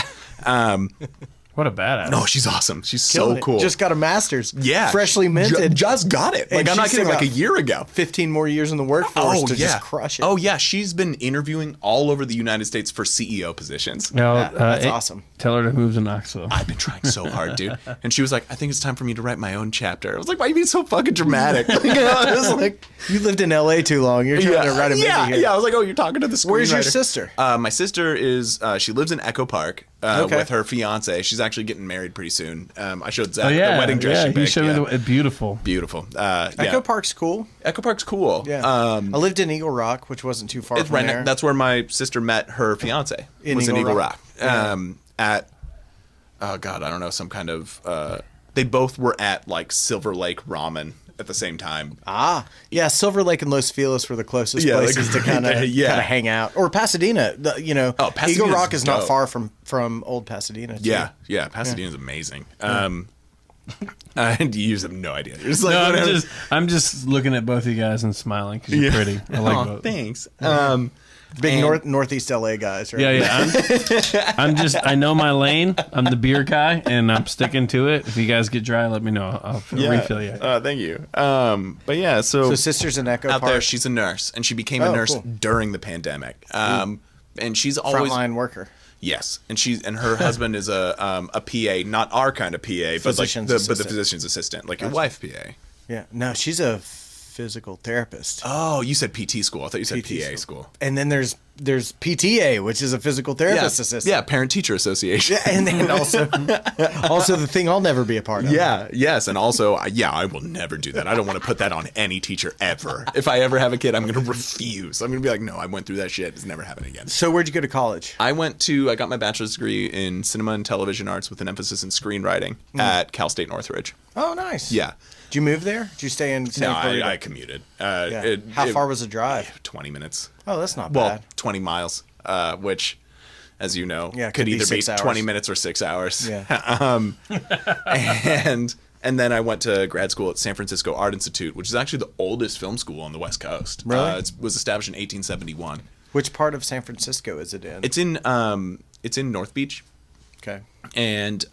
What a badass. no, she's awesome. She's Killing so it. cool. Just got a master's. yeah. Freshly minted. Just got it. Like, And I'm not she's kidding, still like a got year ago. 15 more years in the workforce to just crush it. Oh, yeah. She's been interviewing all over the United States for CEO positions. No, That's awesome. Tell her to move to Knoxville. I've been trying so hard, dude. And she was like, I think it's time for me to write my own chapter. I was like, why are you being so fucking dramatic? You know, I was like, You lived in LA too long. You're trying to write a movie here. Yeah, I was like, oh, you're talking to the screenwriter. Where's your sister? My sister is, she lives in Echo Park Okay. with her fiance. She's actually getting married pretty soon. I showed Zack Oh, yeah. the wedding dress she he picked. showed me beautiful. Beautiful. Echo Park's cool. Echo Park's cool. Yeah. I lived in Eagle Rock, which wasn't too far It's from right there. that's where my sister met her fiance. In was in Eagle Eagle Rock. Rock. At, oh God, I don't know, some kind of, they both were at like Silver Lake Ramen at the same time. Yeah, Silver Lake and Los Feliz were the closest Yeah, places like, to kind of yeah. hang out. Or Pasadena, Pasadena's Eagle Rock is not dope. far from old Pasadena. Too. Yeah, Pasadena's amazing. And you just have no idea. You're just like, No, whatever. I'm just looking at both of you guys and smiling because you're pretty. I like Aw, both. thanks. Big And- Northeast LA guys, right? Yeah. I know my lane. I'm the beer guy, and I'm sticking to it. If you guys get dry, let me know. I'll refill you. Thank you. But yeah, So sisters in Echo out Park, there, she's a nurse, and she became a nurse cool. during the pandemic. And she's always frontline worker. yes, and her husband is a PA, not our kind of PA, but like Physician's but the assistant. physician's assistant, like your wife PA. Yeah, no, she's a physical therapist. Oh, you said PT school. I thought you said PT PA school. And then there's PTA, which is a physical therapist assistant. Yeah, Parent Teacher Association. And then also the thing I'll never be a part of. Yeah, yes, and also, I will never do that. I don't want to put that on any teacher ever. If I ever have a kid, I'm going to refuse. I'm going to be like, no, I went through that shit. It's never happening again. So where'd you go to college? I got my bachelor's degree in cinema and television arts with an emphasis in screenwriting at Cal State Northridge. Oh, nice. Yeah. Did you move there? Did you stay in No, San Florida? I commuted. Yeah. How far was the drive? 20 minutes. Oh, that's not Well, bad. 20 miles, which, as you know, Yeah, could could be either be 6 hours. 20 minutes or 6 hours. Yeah. And then I went to grad school at San Francisco Art Institute, which is actually the oldest film school on the West Coast. Really? It was established in 1871. Which part of San Francisco is it in? It's in North Beach, Okay. and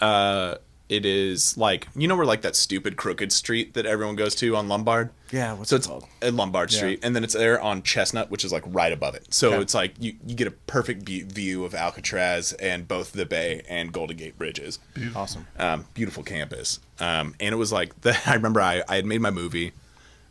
it is like, you know where like that stupid crooked street that everyone goes to on Lombard? Yeah, what's So it it's called? at Lombard Street, and then it's there on Chestnut, which is like right above it. So Okay. it's like you get a perfect view of Alcatraz and both the Bay and Golden Gate bridges. Awesome. Beautiful campus. And it was like, I remember I had made my movie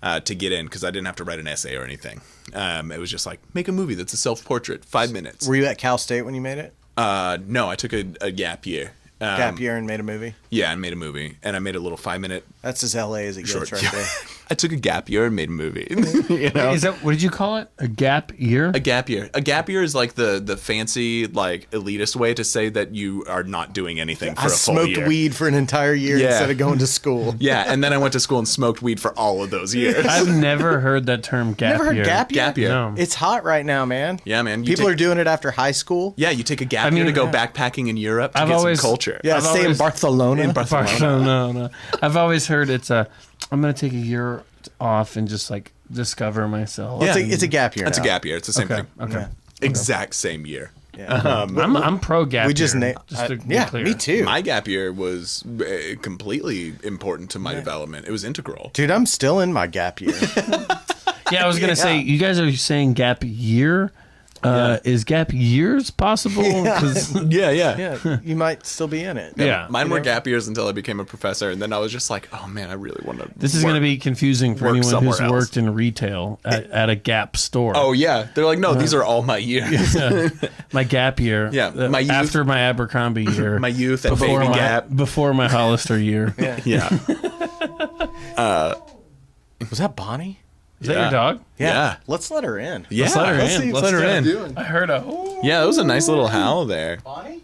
to get in because I didn't have to write an essay or anything. It was just like, make a movie that's a self-portrait, 5 minutes. Were you at Cal State when you made it? No, I took a gap year. Gap year and made a movie? Yeah, I made a movie, and I made a little 5-minute That's as LA as it gets short. right Yeah. there. I took a gap year and made a movie. You know? Is that what did you call it? A gap year? A gap year. A gap year is like the fancy, like elitist way to say that you are not doing anything for I a full smoked year. weed for an entire year Yeah. instead of going to school. Yeah, and then I went to school and smoked weed for all of those years. I've never heard that term gap Never heard year. gap year? Gap year. No. It's hot right now, man. Yeah, man. People are doing it after high school. Yeah, you take a gap I year mean, to go yeah. backpacking in Europe to I've get always- some culture. Yeah, I've stay in always- Barcelona. In Barcelona. No. I've always heard it's I'm going to take a year off and just like discover myself. Yeah. It's a gap year. That's a now. gap year. It's the same Okay. thing. Okay. Yeah. Exact same year. Yeah. I'm pro gap we just year. named. to be Yeah, clear. me too. My gap year was completely important to my development. It was integral. Dude, I'm still in my gap year. Yeah, I was gonna say you guys are saying gap year. Is gap years possible? 'Cause- Yeah. Yeah, you might still be in it. yeah. Mine were gap years until I became a professor, and then I was just like, "Oh man, I really want to." This is going to be confusing for work anyone somewhere who's else. worked in retail at a Gap store. Oh yeah, they're like, "No, these are all my years." My Gap year. Yeah, my youth- after my Abercrombie year. My youth at before Baby my, Gap. Before my Hollister year. Yeah. Was that Bonnie? Is that Yeah. your dog? Yeah. Let's let her in. Yeah. Let's let her Let's in. see Let's what's let her Jenna in. doing. I heard a. Ooh. Yeah, that was a nice little howl there. Bonnie?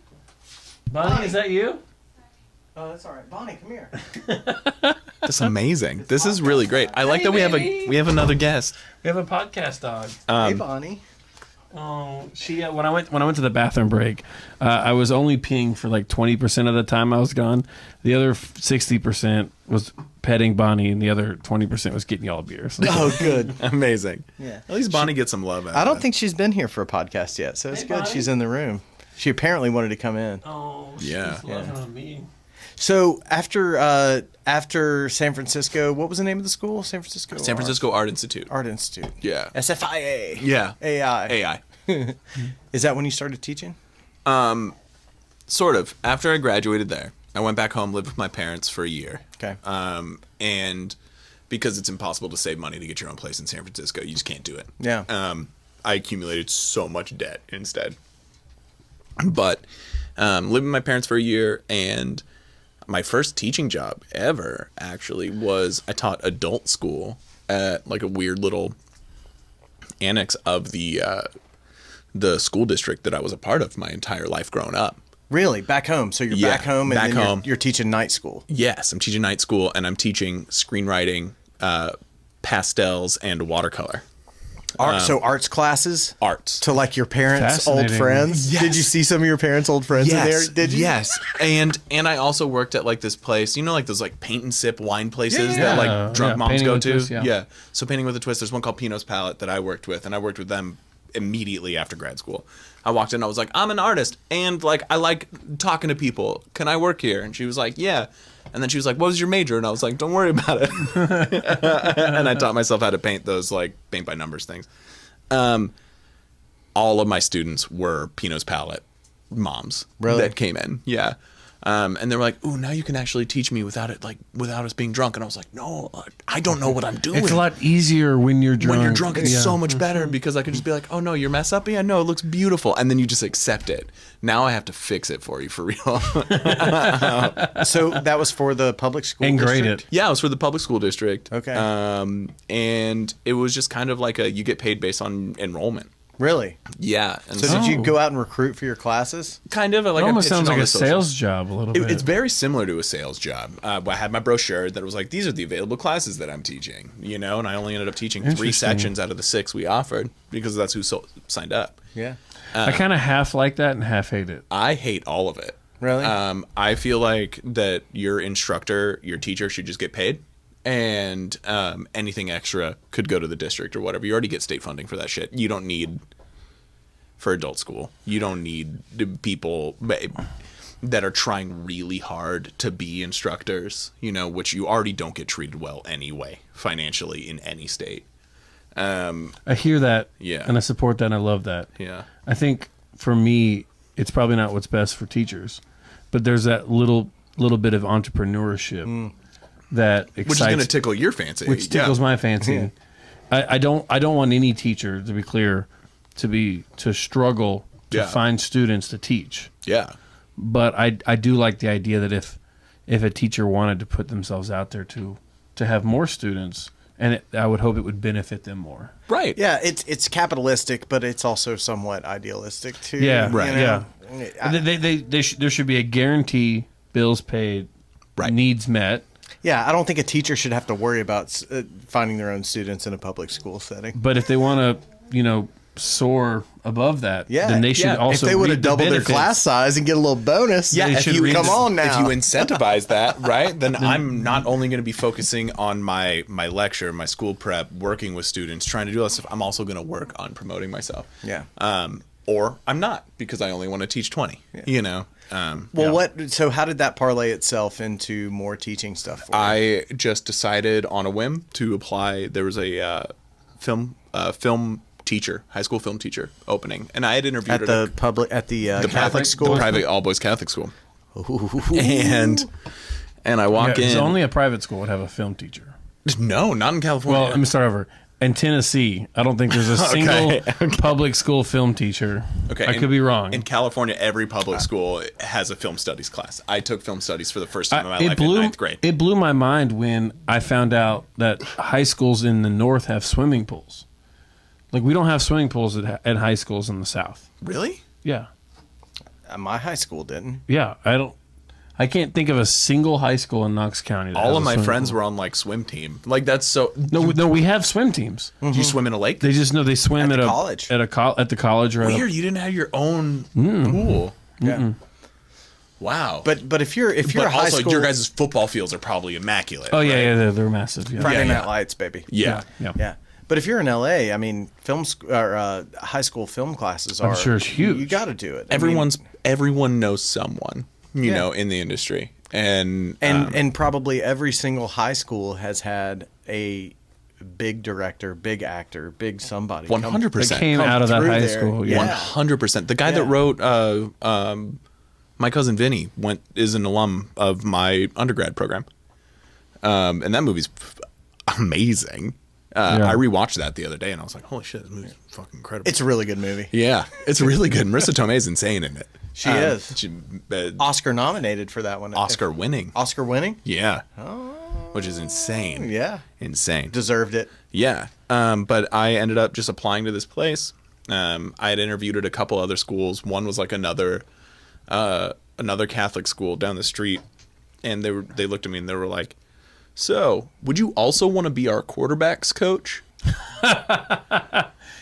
Bonnie, is that you? Oh, that's all right. Bonnie, come here. That's amazing. This is really great. I like that we have baby. we have another guest. We have a podcast dog. Hey, Bonnie. Oh, when I went to the bathroom break, I was only peeing for like 20% of the time I was gone. The other 60% was petting Bonnie, and the other 20% was getting y'all beers. Oh, good. Amazing. Yeah. At least Bonnie gets some love out of I don't it. think she's been here for a podcast yet, so it's Hey, good Bonnie. she's in the room. She apparently wanted to come in. Oh, Yeah. loving on me. So after San Francisco, what was the name of the school? San Francisco Art Institute. Art Institute. Yeah. SFIA. Yeah. AI. AI. Is that when you started teaching? Sort of. After I graduated there, I went back home, lived with my parents for a year. Okay. And because it's impossible to save money to get your own place in San Francisco, you just can't do it. Yeah. I accumulated so much debt instead. But lived with my parents for a year, and my first teaching job ever actually was I taught adult school at like a weird little annex of the school district that I was a part of my entire life growing up. Really? Back home? So you're Yeah, back home, and back then home. You're teaching night school. Yes, I'm teaching night school, and I'm teaching screenwriting, pastels, and watercolor. So arts classes? Arts. To like your parents' old Fascinating. friends? Yes. Did you see some of your parents' old friends in there? Did you? Yes. And I also worked at like this place, you know, like those like paint and sip wine places Yeah. that Yeah. like drunk Yeah, moms Painting go with to. Twist, yeah. So Painting with a Twist, there's one called Pinot's Palette that I worked with, and I worked with them immediately after grad school. I walked in, I was like, I'm an artist, and like I like talking to people. Can I work here? And she was like, yeah. And then she was like, what was your major? And I was like, don't worry about it. And I taught myself how to paint those like paint by numbers things. All of my students were Pinot's Palette moms that came in. Yeah. And they were like, ooh, now you can actually teach me without us being drunk. And I was like, no, I don't know what I'm doing. It's a lot easier when you're drunk. When you're drunk, it's Yeah. so much better because I could just be like, oh no, your mess up? Yeah, no, it looks beautiful. And then you just accept it. Now I have to fix it for you for real. So that was for the public school And grade district? it. Yeah, it was for the public school district. Okay. And it was just kind of like you get paid based on enrollment. Really? Yeah. And So did you go out and recruit for your classes? kind of like It I almost pitched sounds on like the a socials. sales job a little bit. It's very similar to a sales job. I had my brochure that was like, these are the available classes that I'm teaching, you know, and I only ended up teaching 3 Interesting. sections out of the 6 we offered because that's who signed up. Yeah. I kind of half like that and half hate it. I hate all of it. Really? I feel like that your instructor, your teacher should just get paid, and anything extra could go to the district or whatever. You already get state funding for that shit. You don't need, for adult school, you don't need the people that are trying really hard to be instructors, you know, which you already don't get treated well anyway, financially in any state. I hear that, Yeah. and I support that, and I love that. Yeah. I think for me, it's probably not what's best for teachers, but there's that little bit of entrepreneurship that excites, Which is going to tickle your fancy. which tickles my fancy. Yeah. I don't want any teacher, to be clear, to struggle to Yeah. find students to teach. Yeah. But I do like the idea that if a teacher wanted to put themselves out there to have more students, and I would hope it would benefit them more. Right. Yeah, it's capitalistic, but it's also somewhat idealistic too. Yeah, Right. you know? There should be a guarantee, bills paid, Right. needs met. Yeah, I don't think a teacher should have to worry about finding their own students in a public school setting. But if they want to, soar above that, Yeah, then they should yeah. also if they would have reap the doubled their benefits. class size and get a little bonus, Yeah, They if should you read come this- on now. If you incentivize that, right, then I'm not only going to be focusing on my lecture, my school prep, working with students, trying to do all that stuff. I'm also going to work on promoting myself. Yeah. Or I'm not because I only want to teach 20. You know. Well, So how did that parlay itself into more teaching stuff? For you? I just decided on a whim to apply. There was a film teacher, high school film teacher opening, and I had interviewed at the public at the Catholic school. the private all boys Catholic school, and I walk Yeah, in. so only a private school would have a film teacher. No, not in California. Well, let me start over. In Tennessee, I don't think there's a single public school film teacher. I could be wrong. In California, every public school has a film studies class. I took film studies for the first time in my life in ninth grade. It blew my mind when I found out that high schools in the north have swimming pools. Like, we don't have swimming pools at high schools in the south. Really? Yeah. My high school didn't. Yeah, I I can't think of a single high school in Knox County. That All has of a my swimming friends pool. were on like swim team. Like that's so. No, we have swim teams. Do you swim in a lake? They just know they swim At at the a college. at the college or at a- Weird. You didn't have your own pool. Yeah. Wow. But if you're But a high also school, your guys' football fields are probably immaculate. Oh yeah, right? yeah, they're massive. Yeah. Friday Yeah, Night yeah. Lights, baby. Yeah. yeah. But if you're in LA, I mean, high school film classes are. sure it's huge. You got to do it. I mean, Everyone knows someone, you know, in the industry, and probably every single high school has had a big director, big actor, big somebody. 100%. That came out of that through high there. school. Yeah. 100%. The guy that wrote my cousin Vinny is an alum of my undergrad program, and that movie's amazing. I rewatched that the other day, and I was like, "Holy shit, this movie's fucking incredible!" It's a really good movie. Yeah, it's really good. Marissa Tomei's insane in it. She is. She, Oscar nominated for that one. Oscar winning. Oscar winning? Yeah. Which is insane. Yeah. Insane. Deserved it. Yeah. But I ended up just applying to this place. I had interviewed at a couple other schools. One was like another Catholic school down the street, and they looked at me and they were like, "So, would you also want to be our quarterbacks coach?"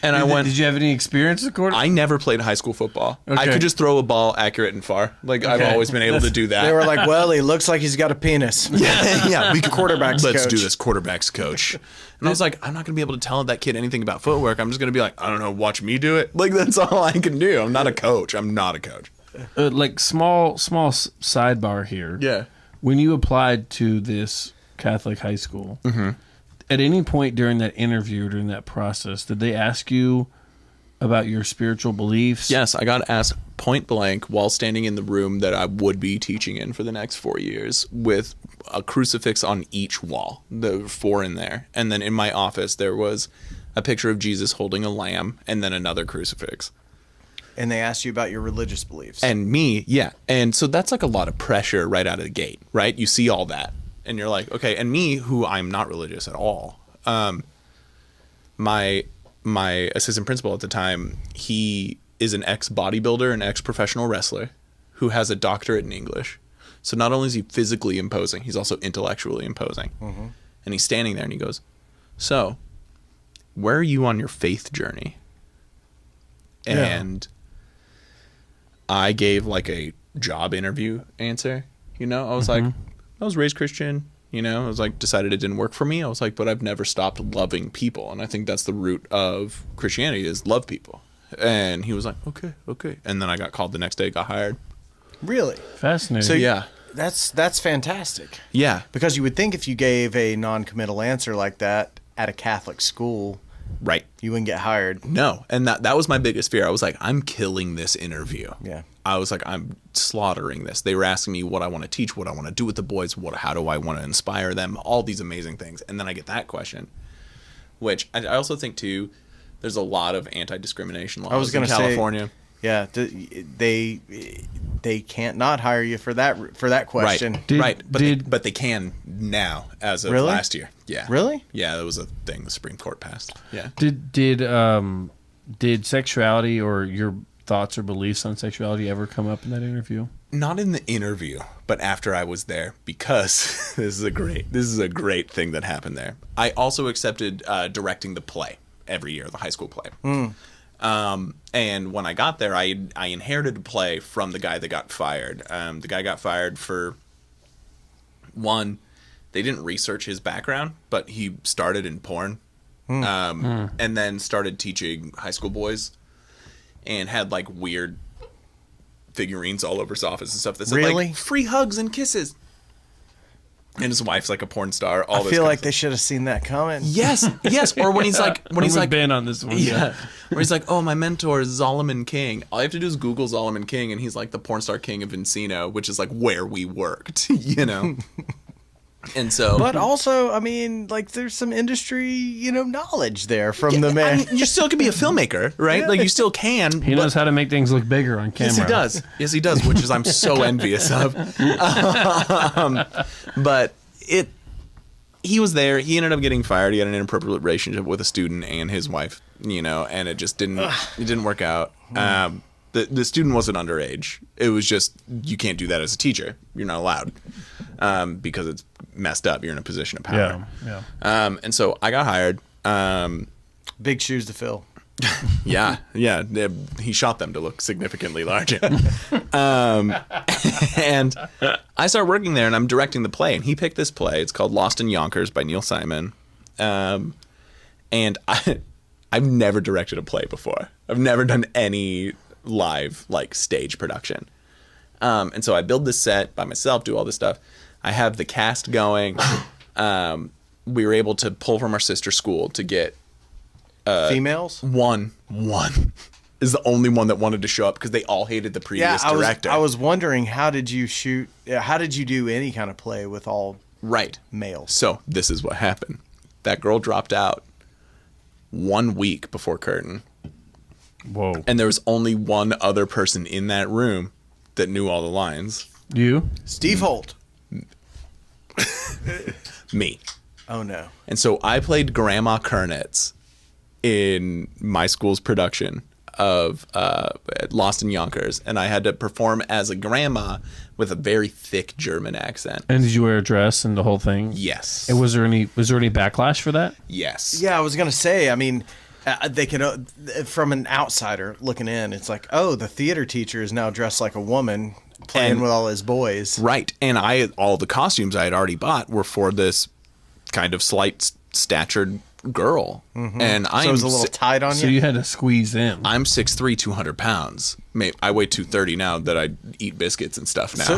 And I went, Did you have any experience with quarterback? I never played high school football. I Okay. could just throw a ball accurate and far. Like I've Okay. always been able to do that. They were like, well, he looks like he's got a penis. yeah, we could Quarterbacks Let's coach. do this, quarterbacks coach. And I was like, I'm not going to be able to tell that kid anything about footwork. I'm just going to be like, I don't know, watch me do it. Like that's all I can do. I'm not a coach. Like small sidebar here. Yeah. When you applied to this Catholic high school, at any point during that interview, during that process, did they ask you about your spiritual beliefs? Yes, I got asked point blank while standing in the room that I would be teaching in for the next 4 years with a crucifix on each wall. There were 4 in there. And then in my office, there was a picture of Jesus holding a lamb and then another crucifix. And they asked you about your religious beliefs. And me, yeah. And so that's like a lot of pressure right out of the gate, right? You see all that. And you're like, okay. And me, who I'm not religious at all, my assistant principal at the time, he is an ex-bodybuilder and ex-professional wrestler who has a doctorate in English. So not only is he physically imposing, he's also intellectually imposing. Mm-hmm. And he's standing there and he goes, "So, where are you on your faith journey?" And I gave like a job interview answer. You know, I was like, I was raised Christian. You know, I was like, decided it didn't work for me. I was like, but I've never stopped loving people. And I think that's the root of Christianity is love people. And he was like, okay. And then I got called the next day, got hired. Really? Fascinating. So Yeah. That's fantastic. Yeah. Because you would think if you gave a non-committal answer like that at a Catholic school, Right. you wouldn't get hired. No. And that was my biggest fear. I was like, I'm killing this interview. Yeah. I was like, I'm slaughtering this. They were asking me what I want to teach, what I want to do with the boys, how do I want to inspire them, all these amazing things. And then I get that question, which I also think too, there's a lot of anti-discrimination laws I was going in to say, California. Yeah, they can't not hire you for that question. Right. But they can now as of Really? last year. Yeah. Really? Yeah, that was a thing the Supreme Court passed. Yeah. Did sexuality or your thoughts or beliefs on sexuality ever come up in that interview? Not in the interview, but after I was there, because this is a great thing that happened there. I also accepted directing the play every year, the high school play. And when I got there, I inherited a play from the guy that got fired. The guy got fired for one. They didn't research his background, but he started in porn, and then started teaching high school boys, and had like weird figurines all over his office and stuff that said Really? like free hugs and kisses. And his wife's like a porn star. I feel like they should have seen that coming. Yes. Or when he's like, Ben on this one. yeah, where he's like, oh, my mentor is Solomon King. All you have to do is Google Solomon King, and he's like the porn star king of Encino, which is like where we worked, you know. And so, But also, I mean, like, there's some industry, knowledge there from the man. I mean, you still can be a filmmaker, right? Yeah. Like you still can. He knows how to make things look bigger on camera. Yes, he does, which is I'm so envious of. But he was there. He ended up getting fired. He had an inappropriate relationship with a student and his wife, and it just didn't work out. The student wasn't underage. It was just, you can't do that as a teacher. You're not allowed, because it's messed up. You're in a position of power. Yeah. And so I got hired. Big shoes to fill. Yeah. He shot them to look significantly larger. And I started working there, and I'm directing the play. And he picked this play. It's called Lost in Yonkers by Neil Simon. And I've never directed a play before. I've never done any live, like, stage production. And so I build this set by myself, do all this stuff. I have the cast going. We were able to pull from our sister school to get Females? One is the only one that wanted to show up because they all hated the previous director. I was wondering, how did you shoot? How did you do any kind of play with all males? So this is what happened. That girl dropped out 1 week before curtain. Whoa. And there was only one other person in that room that knew all the lines. You? Steve Holt. Me. Oh, no. And so I played Grandma Kernitz in my school's production of Lost in Yonkers, and I had to perform as a grandma with a very thick German accent. And did you wear a dress and the whole thing? Yes. And was there any backlash for that? Yes. Yeah, I was gonna say. I mean, they can, from an outsider looking in, it's like, oh, the theater teacher is now dressed like a woman playing with all his boys. Right. And all the costumes I had already bought were for this kind of slight statured girl. Mm-hmm. And so it was a little tight on you? So you had to squeeze in. I'm 6'3", 200 pounds. I weigh 230 now that I eat biscuits and stuff now.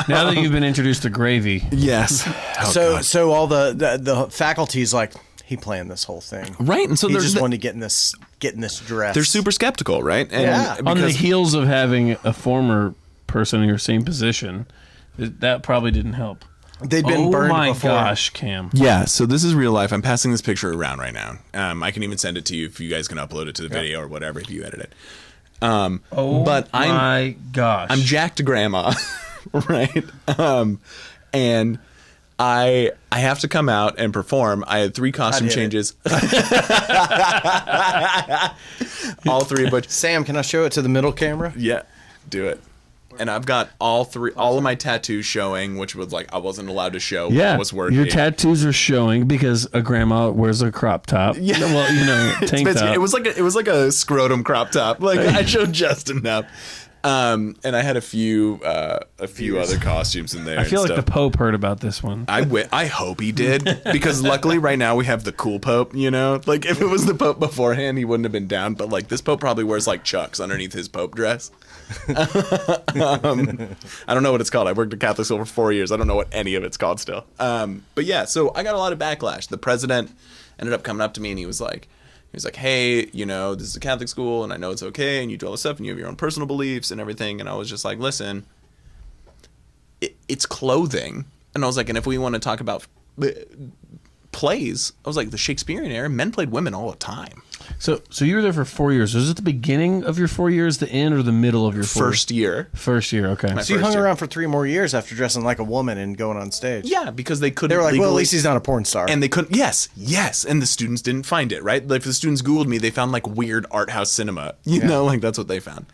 Now that you've been introduced to gravy. Yes. So all the faculty's like, he planned this whole thing. Right. And so he just wanted to get in this dress. They're super skeptical, right? And yeah. On the heels of having a former person in your same position, that probably didn't help. They'd been burned before. Oh my gosh, Cam. Yeah, so this is real life. I'm passing this picture around right now. I can even send it to you if you guys can upload it to the video or whatever if you edit it. But my gosh. I'm Jack to Grandma, right? And I have to come out and perform. I had 3 costume changes. All 3 of which. Sam, can I show it to the middle camera? Yeah, do it. And I've got all of my tattoos showing, which was like I wasn't allowed to show when I was working. Your tattoos are showing because a grandma wears a crop top. Yeah, well, tank top. It was like a scrotum crop top. Like I showed just enough. And I had a few other costumes in there. I feel like the Pope heard about this one. I hope he did, because luckily right now we have the cool Pope. Like if it was the Pope beforehand, he wouldn't have been down. But like this Pope probably wears like Chucks underneath his Pope dress. I don't know what it's called. I worked at Catholic school for 4 years. I don't know what any of it's called still. But yeah, so I got a lot of backlash. The president ended up coming up to me and he was like, hey, this is a Catholic school and I know it's okay and you do all this stuff and you have your own personal beliefs and everything. And I was just like, listen, it's clothing. And I was like, and if we want to talk about plays, I was like, the Shakespearean era, men played women all the time. So you were there for 4 years. Was it the beginning of your 4 years, the end, or the middle of your first year? First year, okay. So you hung around for 3 more years after dressing like a woman and going on stage. Yeah, because they couldn't. They were like, legally, well, at least he's not a porn star. And they couldn't. Yes. And the students didn't find it, right? Like if the students Googled me, they found like weird art house cinema. You know, like that's what they found.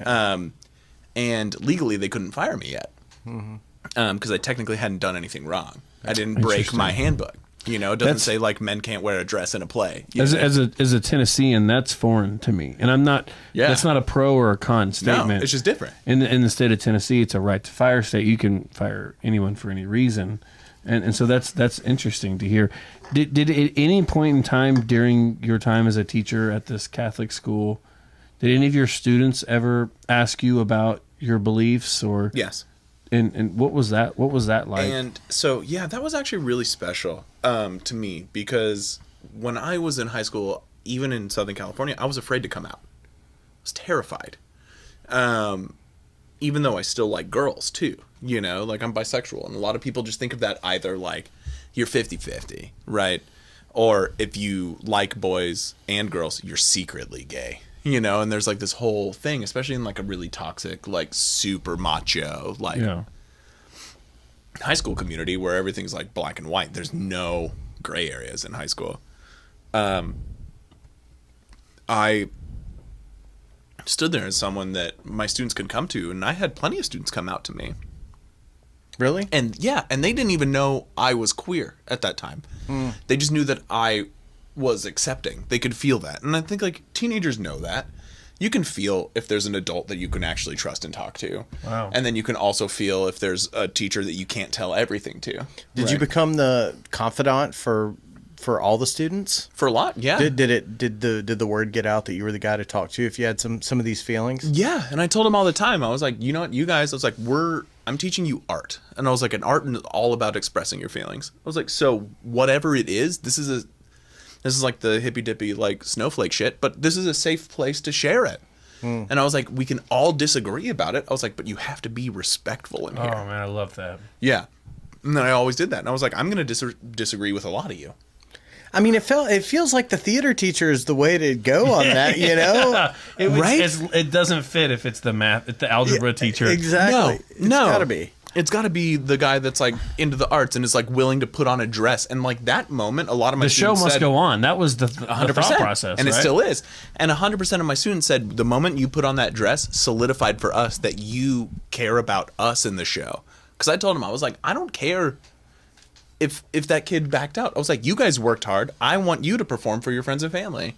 Yeah. And legally, they couldn't fire me yet because I technically hadn't done anything wrong. I didn't break my handbook. It doesn't say like men can't wear a dress in a play. As a Tennessean, that's foreign to me, and I'm not. Yeah. That's not a pro or a con statement. No, it's just different. In the state of Tennessee, it's a right to fire state. You can fire anyone for any reason, and so that's interesting to hear. Did at any point in time during your time as a teacher at this Catholic school, did any of your students ever ask you about your beliefs or? Yes. And what was that? What was that like? And so, yeah, that was actually really special to me because when I was in high school, even in Southern California, I was afraid to come out. I was terrified. Even though I still like girls too, like I'm bisexual. And a lot of people just think of that either like you're 50-50, right? Or if you like boys and girls, you're secretly gay. And there's like this whole thing, especially in like a really toxic, like super macho, like high school community where everything's like black and white. There's no gray areas in high school. stood there as someone that my students could come to, and I had plenty of students come out to me. Really? And yeah, and they didn't even know I was queer at that time. They just knew that I was accepting. They could feel that. And I think like teenagers know that. You can feel if there's an adult that you can actually trust and talk to. Wow. And then you can also feel if there's a teacher that you can't tell everything to. Did you become the confidant for all the students? For a lot, yeah. Did the word get out that you were the guy to talk to if you had some of these feelings? Yeah, and I told them all the time. I was like, you know what, you guys, I was like, I'm teaching you art. And I was like, an art is all about expressing your feelings. I was like, so whatever it is, this is like the hippy dippy like snowflake shit, but this is a safe place to share it. And I was like, we can all disagree about it. I was like, but you have to be respectful in here. Oh man, I love that. Yeah. And then I always did that. And I was like, I'm going to disagree with a lot of you. I mean, it feels like the theater teacher is the way to go on that, you know? Right? It doesn't fit if it's the algebra teacher. Exactly. No. It's gotta be. It's got to be the guy that's like into the arts and is like willing to put on a dress. And like that moment, a lot of my The show students must said, go on. That was the thought process, and right? it still is. And 100% of my students said the moment you put on that dress solidified for us that you care about us in the show. Because I told them, I was like, I don't care if that kid backed out. I was like, you guys worked hard. I want you to perform for your friends and family.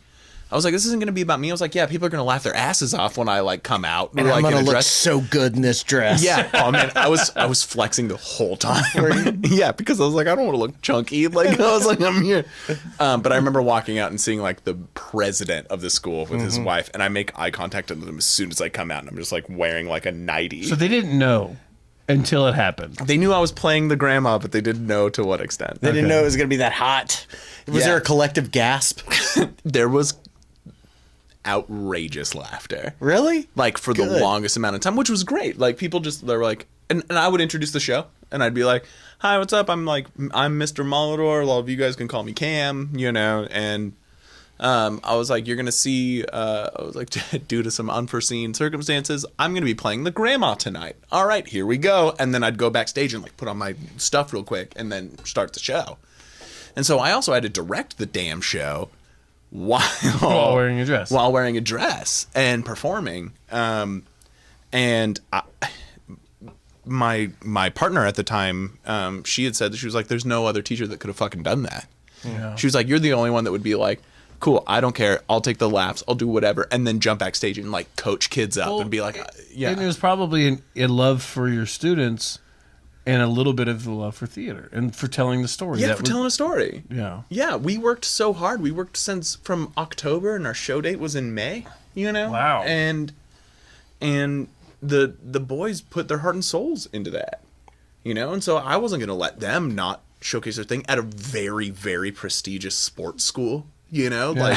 I was like, this isn't going to be about me. I was like, yeah, people are going to laugh their asses off when I like come out. And like, I'm going to look dress. so good in this dress. Yeah. Oh man, I was flexing the whole time. Yeah, because I was like, I don't want to look chunky. Like I was like, I'm here. But I remember walking out and seeing like the president of the school with his wife, and I make eye contact with them as soon as I come out, and I'm just like wearing like a nightie. So they didn't know until it happened. They knew I was playing the grandma, but they didn't know to what extent. They didn't know it was going to be that hot. Was there a collective gasp? There was outrageous laughter. Really? Like for the longest amount of time, which was great. Like people just, they were like, and I would introduce the show and I'd be like, hi, what's up? I'm Mr. Molidor. A lot of you guys can call me Cam, you know, and I was like, you're going to see, I was like, due to some unforeseen circumstances, I'm going to be playing the grandma tonight. All right, here we go. And then I'd go backstage and like put on my stuff real quick and then start the show. And so I also had to direct the damn show while wearing a dress. While wearing a dress and performing. And my partner at the time, she had said that she was like, there's no other teacher that could have fucking done that. Yeah. She was like, you're the only one that would be like, cool, I don't care. I'll take the laps. I'll do whatever. And then jump backstage and like coach kids up and be like, yeah. And it was probably a love for your students and a little bit of the love for theater and for telling the story. Yeah, telling a story. Yeah. Yeah, we worked so hard. We worked from October and our show date was in May, you know? Wow. And the boys put their heart and souls into that, you know? And so I wasn't going to let them not showcase their thing at a very, very prestigious sports school. You know, like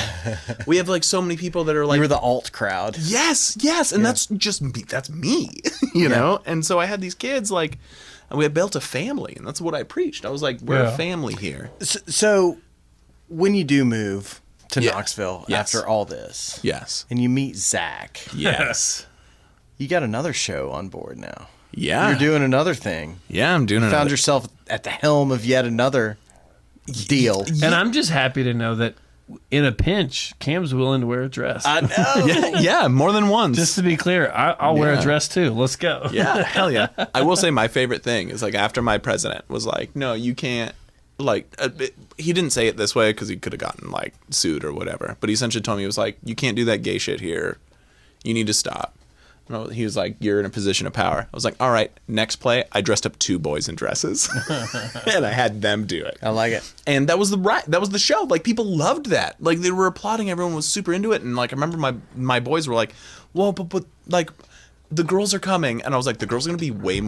we have like so many people that are like, you were the alt crowd. Yes. And that's just me. That's me, you know? And so I had these kids like, and we had built a family, and that's what I preached. I was like, we're a family here. So when you do move to Knoxville after all this, and you meet Zack, you got another show on board now. Yeah. You're doing another thing. Yeah, I'm doing another. Found yourself at the helm of yet another deal. And I'm just happy to know that in a pinch, Cam's willing to wear a dress. I know. Yeah, more than once. Just to be clear, I'll wear a dress too. Let's go. Yeah, hell yeah. I will say my favorite thing is like after my president was like, no, you can't, like, he didn't say it this way because he could have gotten like sued or whatever. But he essentially told me, he was like, you can't do that gay shit here. You need to stop. And he was like, you're in a position of power. I was like, all right, next play, I dressed up 2 boys in dresses. And I had them do it. I like it. And that was the show. Like, people loved that. Like, they were applauding. Everyone was super into it. And, like, I remember my boys were like, well, but like, the girls are coming. And I was like, the girls are going to be way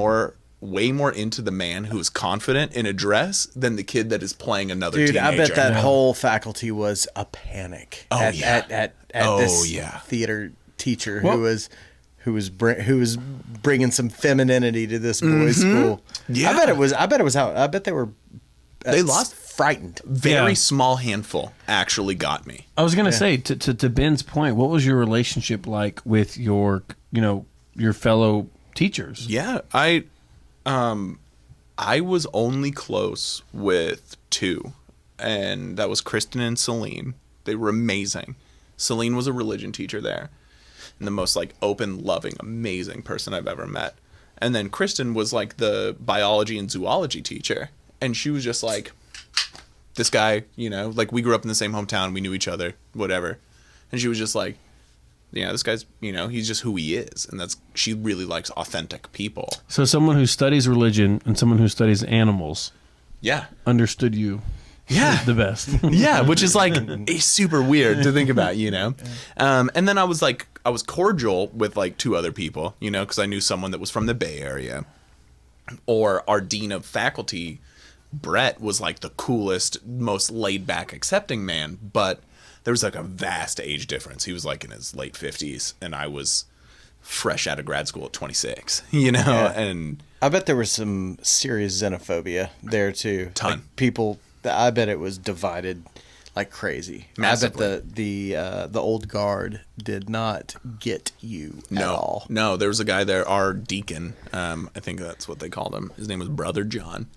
more into the man who is confident in a dress than the kid that is playing another teenager. I bet that whole faculty was a panic at this theater teacher who was bringing some femininity to this boys' school. Yeah, I bet they lost frightened. Very small handful actually got me. I was gonna say to Ben's point, what was your relationship like with your fellow teachers? Yeah, I was only close with 2, and that was Kristen and Celine. They were amazing. Celine was a religion teacher there. and the most like open, loving, amazing person I've ever met. And then Kristen was like the biology and zoology teacher, and she was just like, this guy, you know, like we grew up in the same hometown, we knew each other, whatever. And she was just like, yeah, this guy's, you know, he's just who he is. And she really likes authentic people. So someone who studies religion and someone who studies animals, yeah, understood you. Yeah, the best. Yeah, which is like super weird to think about, you know. And then I was cordial with like 2 other people, you know, because I knew someone that was from the Bay Area, or our dean of faculty, Brett, was like the coolest, most laid back, accepting man, but there was like a vast age difference. He was like in his late 50s, and I was fresh out of grad school at 26, you know. Yeah. And I bet there was some serious xenophobia there too. Ton. Like people. I bet it was divided like crazy. Massively. I bet the old guard did not get you at all. No, there was a guy there, our deacon. I think that's what they called him. His name was Brother John.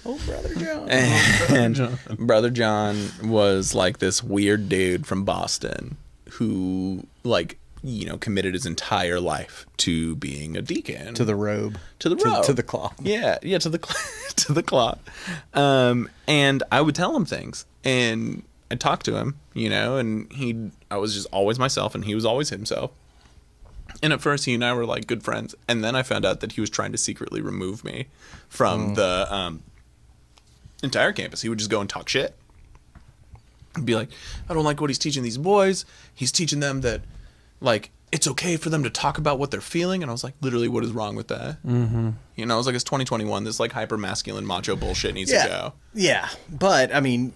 Oh, Brother John. And Brother John was like this weird dude from Boston who, like, you know, committed his entire life to being a deacon. To the robe. To the robe. To the cloth. Yeah, to the to the cloth. And I would tell him things, and I'd talk to him, you know, and I was just always myself, and he was always himself. And at first, he and I were like good friends, and then I found out that he was trying to secretly remove me from the entire campus. He would just go and talk shit. He'd be like, I don't like what he's teaching these boys. He's teaching them that, like, it's okay for them to talk about what they're feeling. And I was like, literally, what is wrong with that? Mm-hmm. You know, I was like, it's 2021. This, like, hyper-masculine macho bullshit needs to go. Yeah. But, I mean,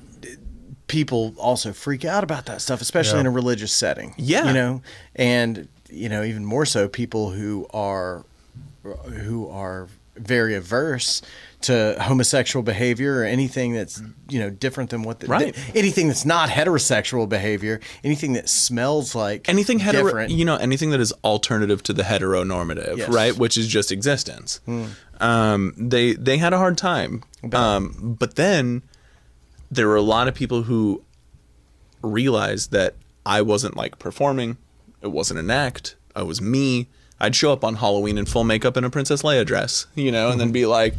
people also freak out about that stuff, especially in a religious setting. Yeah. You know? And, you know, even more so, people who are very averse to homosexual behavior or anything that's, you know, different than what anything that's not heterosexual behavior, anything that smells like anything different. You know, anything that is alternative to the heteronormative, Yes. right? Which is just existence. They had a hard time. But then there were a lot of people who realized that I wasn't like performing. It wasn't an act. I was me. I'd show up on Halloween in full makeup in a Princess Leia dress, you know, and then be like,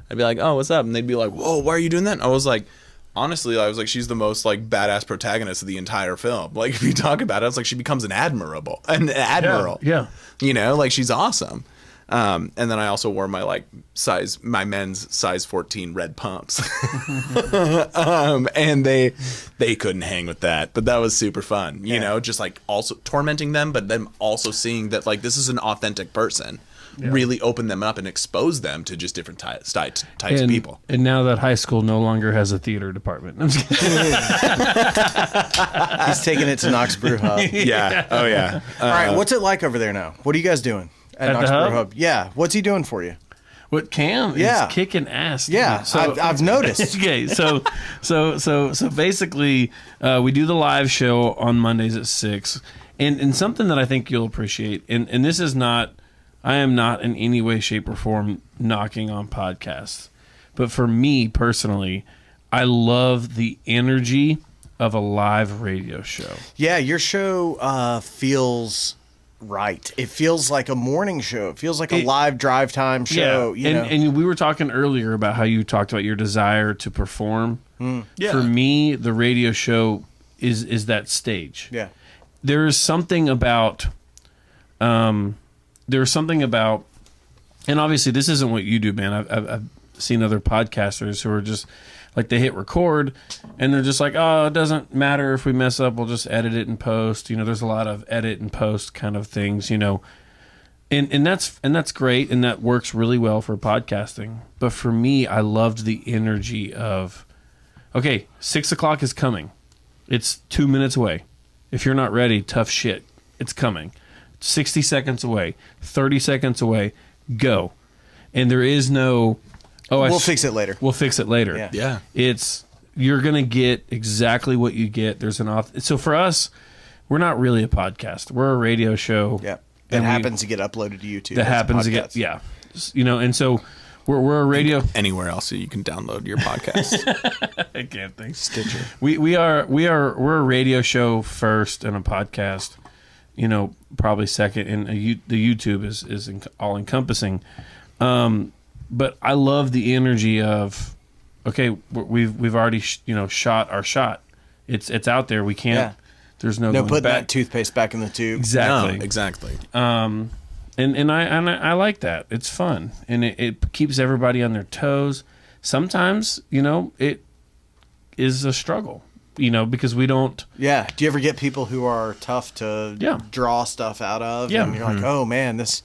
I'd be like, oh, what's up? And they'd be like, whoa, why are you doing that? And I was like, honestly, she's the most like badass protagonist of the entire film. Like, if you talk about it, it's like she becomes an admiral. Yeah. You know, like she's awesome. And then I also wore my men's size 14 red pumps. And they couldn't hang with that, but that was super fun, you know, just like also tormenting them, but then also seeing that like this is an authentic person, really open them up and expose them to just different types of people. And now that high school no longer has a theater department. I'm just kidding. He's taking it to Knox Brew Hub. Yeah. Oh yeah. All right. What's it like over there now? What are you guys doing at Knox Brew Hub? Yeah. What's he doing for you? What Cam is kicking ass. Yeah, so I've noticed. Okay, so basically, we do the live show on Mondays at 6, and something that I think you'll appreciate, and this is not, I am not in any way, shape, or form knocking on podcasts, but for me personally, I love the energy of a live radio show. Yeah, your show feels right. It feels like a morning show. It feels like a live drive time show. Yeah. You know? And we were talking earlier about how you talked about your desire to perform. Yeah. For me, the radio show is that stage. Yeah. There is something about, and obviously this isn't what you do, man. I've seen other podcasters who are just like, they hit record and they're just like, oh, it doesn't matter if we mess up, we'll just edit it and post. You know, there's a lot of edit and post kind of things, you know, and that's great. And that works really well for podcasting. But for me, I loved the energy of, okay, 6 o'clock is coming. It's 2 minutes away. If you're not ready, tough shit. It's coming. 60 seconds away, 30 seconds away, go. And there is no, we'll fix it later. We'll fix it later. Yeah. It's, you're going to get exactly what you get. There's so for us, we're not really a podcast. We're a radio show. Yeah. That happens to get uploaded to YouTube. That happens to get, you know, and so we're a radio. Anywhere else you can download your podcast. I can't think. Stitcher. We're a radio show first and a podcast. probably second, and the YouTube is all encompassing. But I love the energy of, okay, we've already shot our shot. It's out there. We can't. Yeah. There's no putting back. that toothpaste back in the tube. Exactly. No, exactly. And I like that. It's fun, and it keeps everybody on their toes. Sometimes it is a struggle, because we don't. Yeah. Do you ever get people who are tough to draw stuff out of? Yeah. And you're like, oh man, this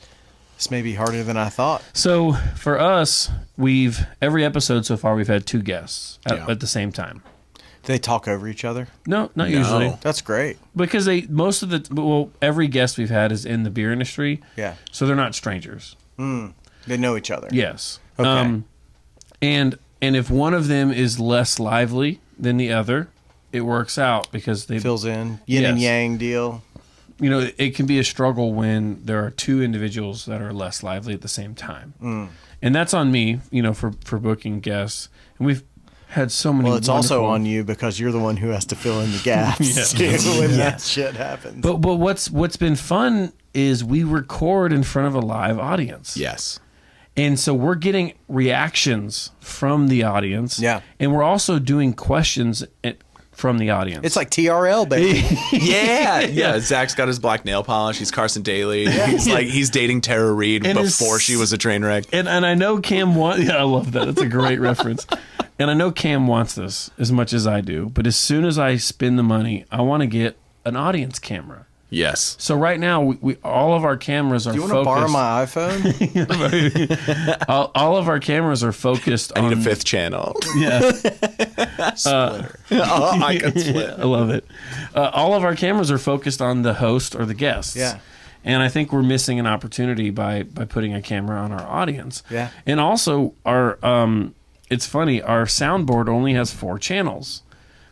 may be harder than I thought. So for us, every episode so far we've had 2 guests at the same time. Do they talk over each other? No, not usually. That's great. Because every guest we've had is in the beer industry. Yeah. So they're not strangers. They know each other. Yes. Okay. And if one of them is less lively than the other, it works out because they Fills in. Yin and yang deal. It can be a struggle when there are 2 individuals that are less lively at the same time. And that's on me, for booking guests. And we've had so many. Well, it's also on you because you're the one who has to fill in the gaps when that shit happens. But what's been fun is we record in front of a live audience. Yes. And so we're getting reactions from the audience. Yeah. And we're also doing questions from the audience. It's like TRL, baby. Yeah. Zach's got his black nail polish. He's Carson Daly. He's dating Tara Reid before she was a train wreck. And I know Cam wants. Yeah, I love that. That's a great reference. And I know Cam wants this as much as I do. But as soon as I spend the money, I want to get an audience camera. Yes. So right now, we all of our cameras are focused. Do you want to borrow my iPhone? all of our cameras are focused on... I need a 5th channel. Yeah. Splitter. I can split. I love it. All of our cameras are focused on the host or the guests. Yeah. And I think we're missing an opportunity by putting a camera on our audience. Yeah. And also, it's funny, our soundboard only has 4 channels.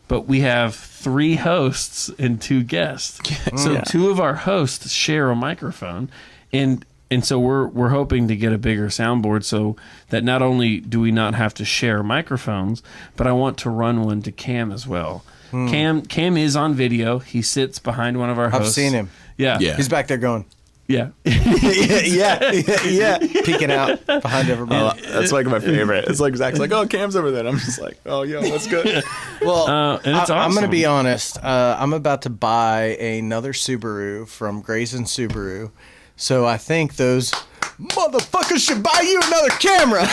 But we have 3 hosts and 2 guests. So 2 of our hosts share a microphone, and so we're hoping to get a bigger soundboard so that not only do we not have to share microphones, but I want to run one to Cam as well. Cam is on video. He sits behind one of our hosts. I've seen him. Yeah. He's back there going. Yeah. yeah. Peeking out behind everybody. That's like my favorite. It's like Zach's like, oh, Cam's over there. And I'm just like, oh, yo, that's good. Well, and it's awesome. I'm going to be honest. I'm about to buy another Subaru from Grayson Subaru. So I think those motherfuckers should buy you another camera.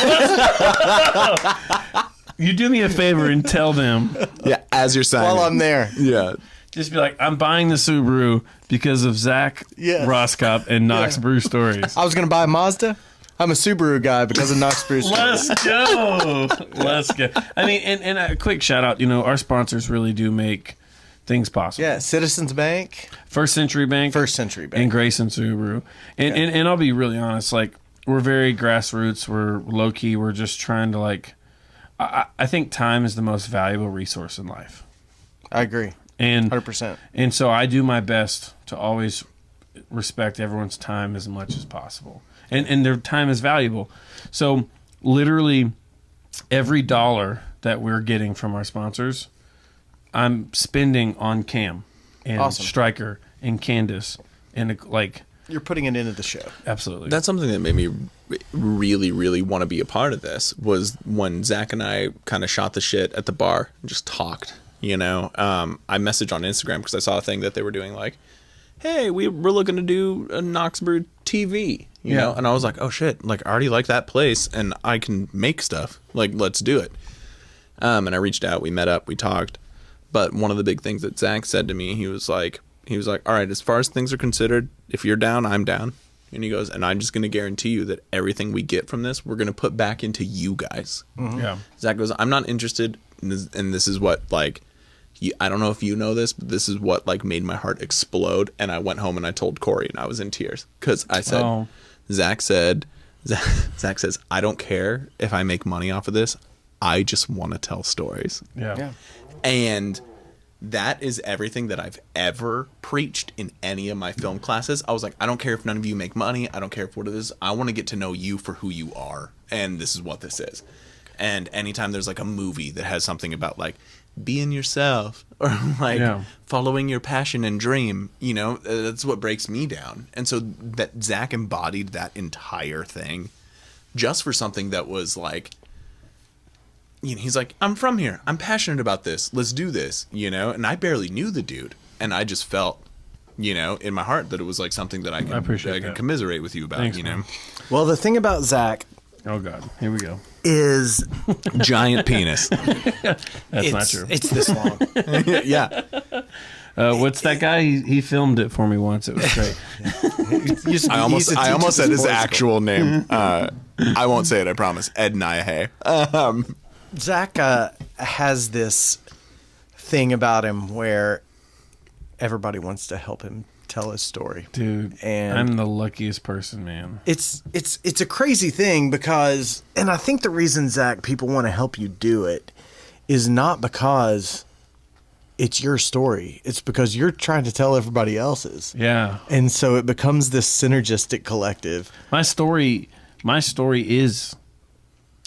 You do me a favor and tell them. Yeah, as you're signing. While I'm there. Yeah. Just be like, I'm buying the Subaru because of Zack Roskop and Knox Brew Stories. I was going to buy a Mazda. I'm a Subaru guy because of Knox Brew Stories. Let's go. Let's go. I mean, and a quick shout out, our sponsors really do make things possible. Yeah, Citizens Bank. First Century Bank. And Grayson Subaru. And I'll be really honest, we're very grassroots. We're low key. We're just trying to I think time is the most valuable resource in life. I agree. And 100%. And so I do my best to always respect everyone's time as much as possible. And their time is valuable. So literally every dollar that we're getting from our sponsors, I'm spending on Cam and Stryker and Candace and you're putting it into the show. Absolutely. That's something that made me really, really want to be a part of this was when Zach and I kind of shot the shit at the bar and just talked. I messaged on Instagram because I saw a thing that they were doing hey, we're looking to do a Knox Brew TV, you know? And I was like, oh shit, I already like that place and I can make stuff. Let's do it. And I reached out, we met up, we talked. But one of the big things that Zach said to me, he was like, all right, as far as things are considered, if you're down, I'm down. And he goes, and I'm just going to guarantee you that everything we get from this, we're going to put back into you guys. Mm-hmm. Yeah. Zach goes, I'm not interested. And this is what I don't know if you know this, but this is what made my heart explode. And I went home and I told Corey and I was in tears because I said, Zach says, I don't care if I make money off of this. I just want to tell stories. Yeah. And that is everything that I've ever preached in any of my film classes. I was like, I don't care if none of you make money. I don't care if what it is. I want to get to know you for who you are. And this is what this is. And anytime there's like a movie that has something about like being yourself or like following your passion and dream, that's what breaks me down. And so that Zack embodied that entire thing just for something that was like, he's like, I'm from here. I'm passionate about this. Let's do this, and I barely knew the dude. And I just felt, in my heart that it was like something that I could commiserate with you about, Thanks, man. Well, the thing about Zack. Oh, God. Here we go. Is giant penis. That's not true. It's this long. Yeah. What's that guy? He filmed it for me once. It was great. I almost said his actual name. I won't say it, I promise. Ed Nyahe. Zack has this thing about him where everybody wants to help him tell his story. Dude, and I'm the luckiest person, man. It's a crazy thing because, and I think the reason, Zack, people want to help you do it is not because it's your story. It's because you're trying to tell everybody else's. Yeah. And so it becomes this synergistic collective. My story is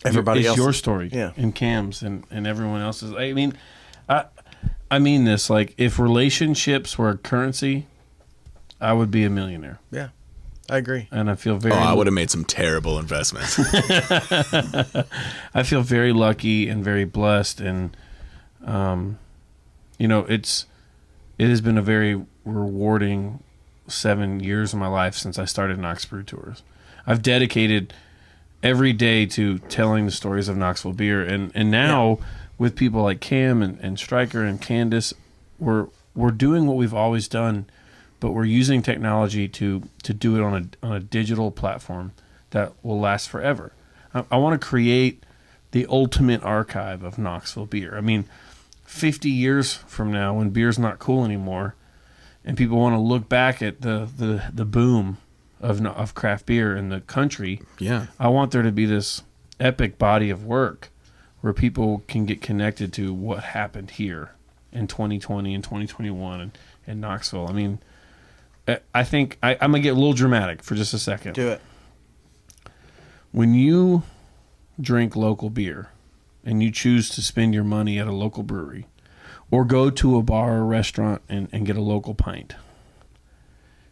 everybody else. It's your story. Yeah. And Cam's and everyone else's. I mean this, like, if relationships were a currency, I would be a millionaire. Yeah, I agree. And I feel very... I would have made some terrible investments. I feel very lucky and very blessed. And, it has been a very rewarding 7 years of my life since I started Knox Brew Tours. I've dedicated every day to telling the stories of Knoxville beer. And now with people like Cam and Stryker and Candace, we're doing what we've always done, but we're using technology to do it on a digital platform that will last forever. I want to create the ultimate archive of Knoxville beer. I mean, 50 years from now, when beer's not cool anymore, and people want to look back at the boom of craft beer in the country, I want there to be this epic body of work where people can get connected to what happened here in 2020 and 2021 in Knoxville. I mean, I think I'm going to get a little dramatic for just a second. Do it. When you drink local beer and you choose to spend your money at a local brewery or go to a bar or restaurant and get a local pint,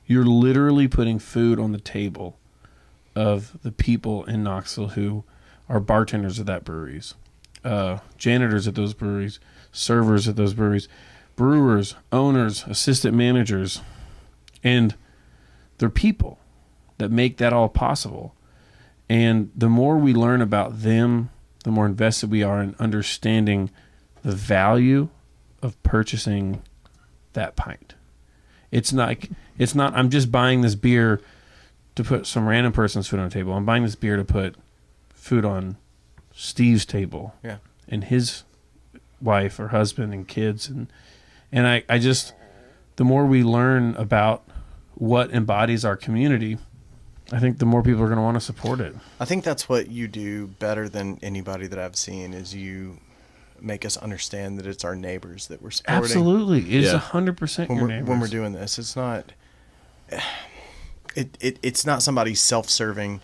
you're literally putting food on the table of the people in Knoxville who are bartenders at that breweries, janitors at those breweries, servers at those breweries, brewers, owners, assistant managers, and they're people that make that all possible. And the more we learn about them, the more invested we are in understanding the value of purchasing that pint. It's not I'm just buying this beer to put some random person's food on the table. I'm buying this beer to put food on Steve's table. Yeah. And his wife or husband and kids. And I just, the more we learn about what embodies our community, I think the more people are going to want to support it. I think that's what you do better than anybody that I've seen is you make us understand that it's our neighbors that we're supporting. Absolutely. It's 100% your neighbors. When we're doing this, it's not it's not somebody's self-serving,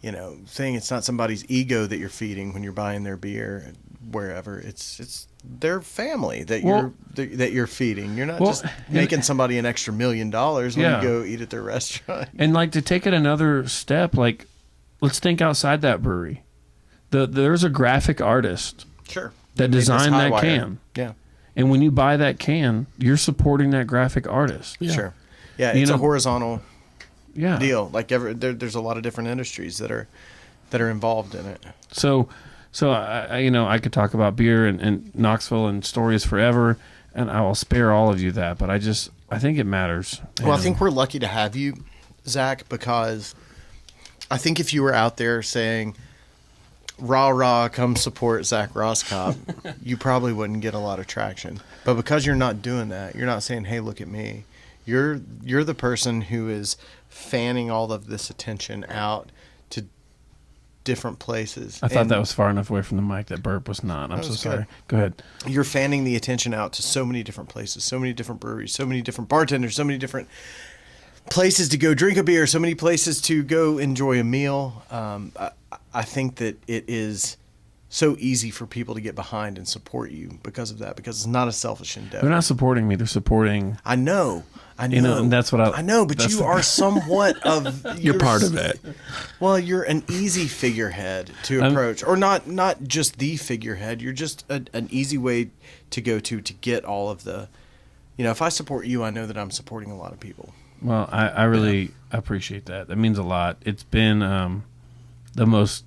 thing. It's not somebody's ego that you're feeding when you're buying their beer wherever. It's their family that you're feeding. You're not just making somebody an extra $1 million when you go eat at their restaurant. And like to take it another step, like let's think outside that brewery. There's a graphic artist, that designed that can. Yeah. And when you buy that can, you're supporting that graphic artist. Yeah. Sure. Yeah, it's a horizontal deal. Like there's a lot of different industries that are involved in it. So I could talk about beer and Knoxville and stories forever, and I will spare all of you that. But I think it matters. Well, I think we're lucky to have you, Zack, because I think if you were out there saying, "Rah rah, come support Zack Roskop," you probably wouldn't get a lot of traction. But because you're not doing that, you're not saying, "Hey, look at me." You're the person who is fanning all of this attention out to different places. I thought that was far enough away from the mic. That burp was not. I'm so sorry. Go ahead. You're fanning the attention out to so many different places, so many different breweries, so many different bartenders, so many different places to go drink a beer, so many places to go enjoy a meal. I think that it is so easy for people to get behind and support you because of that, because it's not a selfish endeavor. They're not supporting me. They're supporting. I know. You know, and that's what I know, but you are somewhat of. You're part of it. Well, you're an easy figurehead to approach, or not just the figurehead. You're just an easy way to go to get all of the. You know, if I support you, I know that I'm supporting a lot of people. Well, I really appreciate that. That means a lot. It's been the most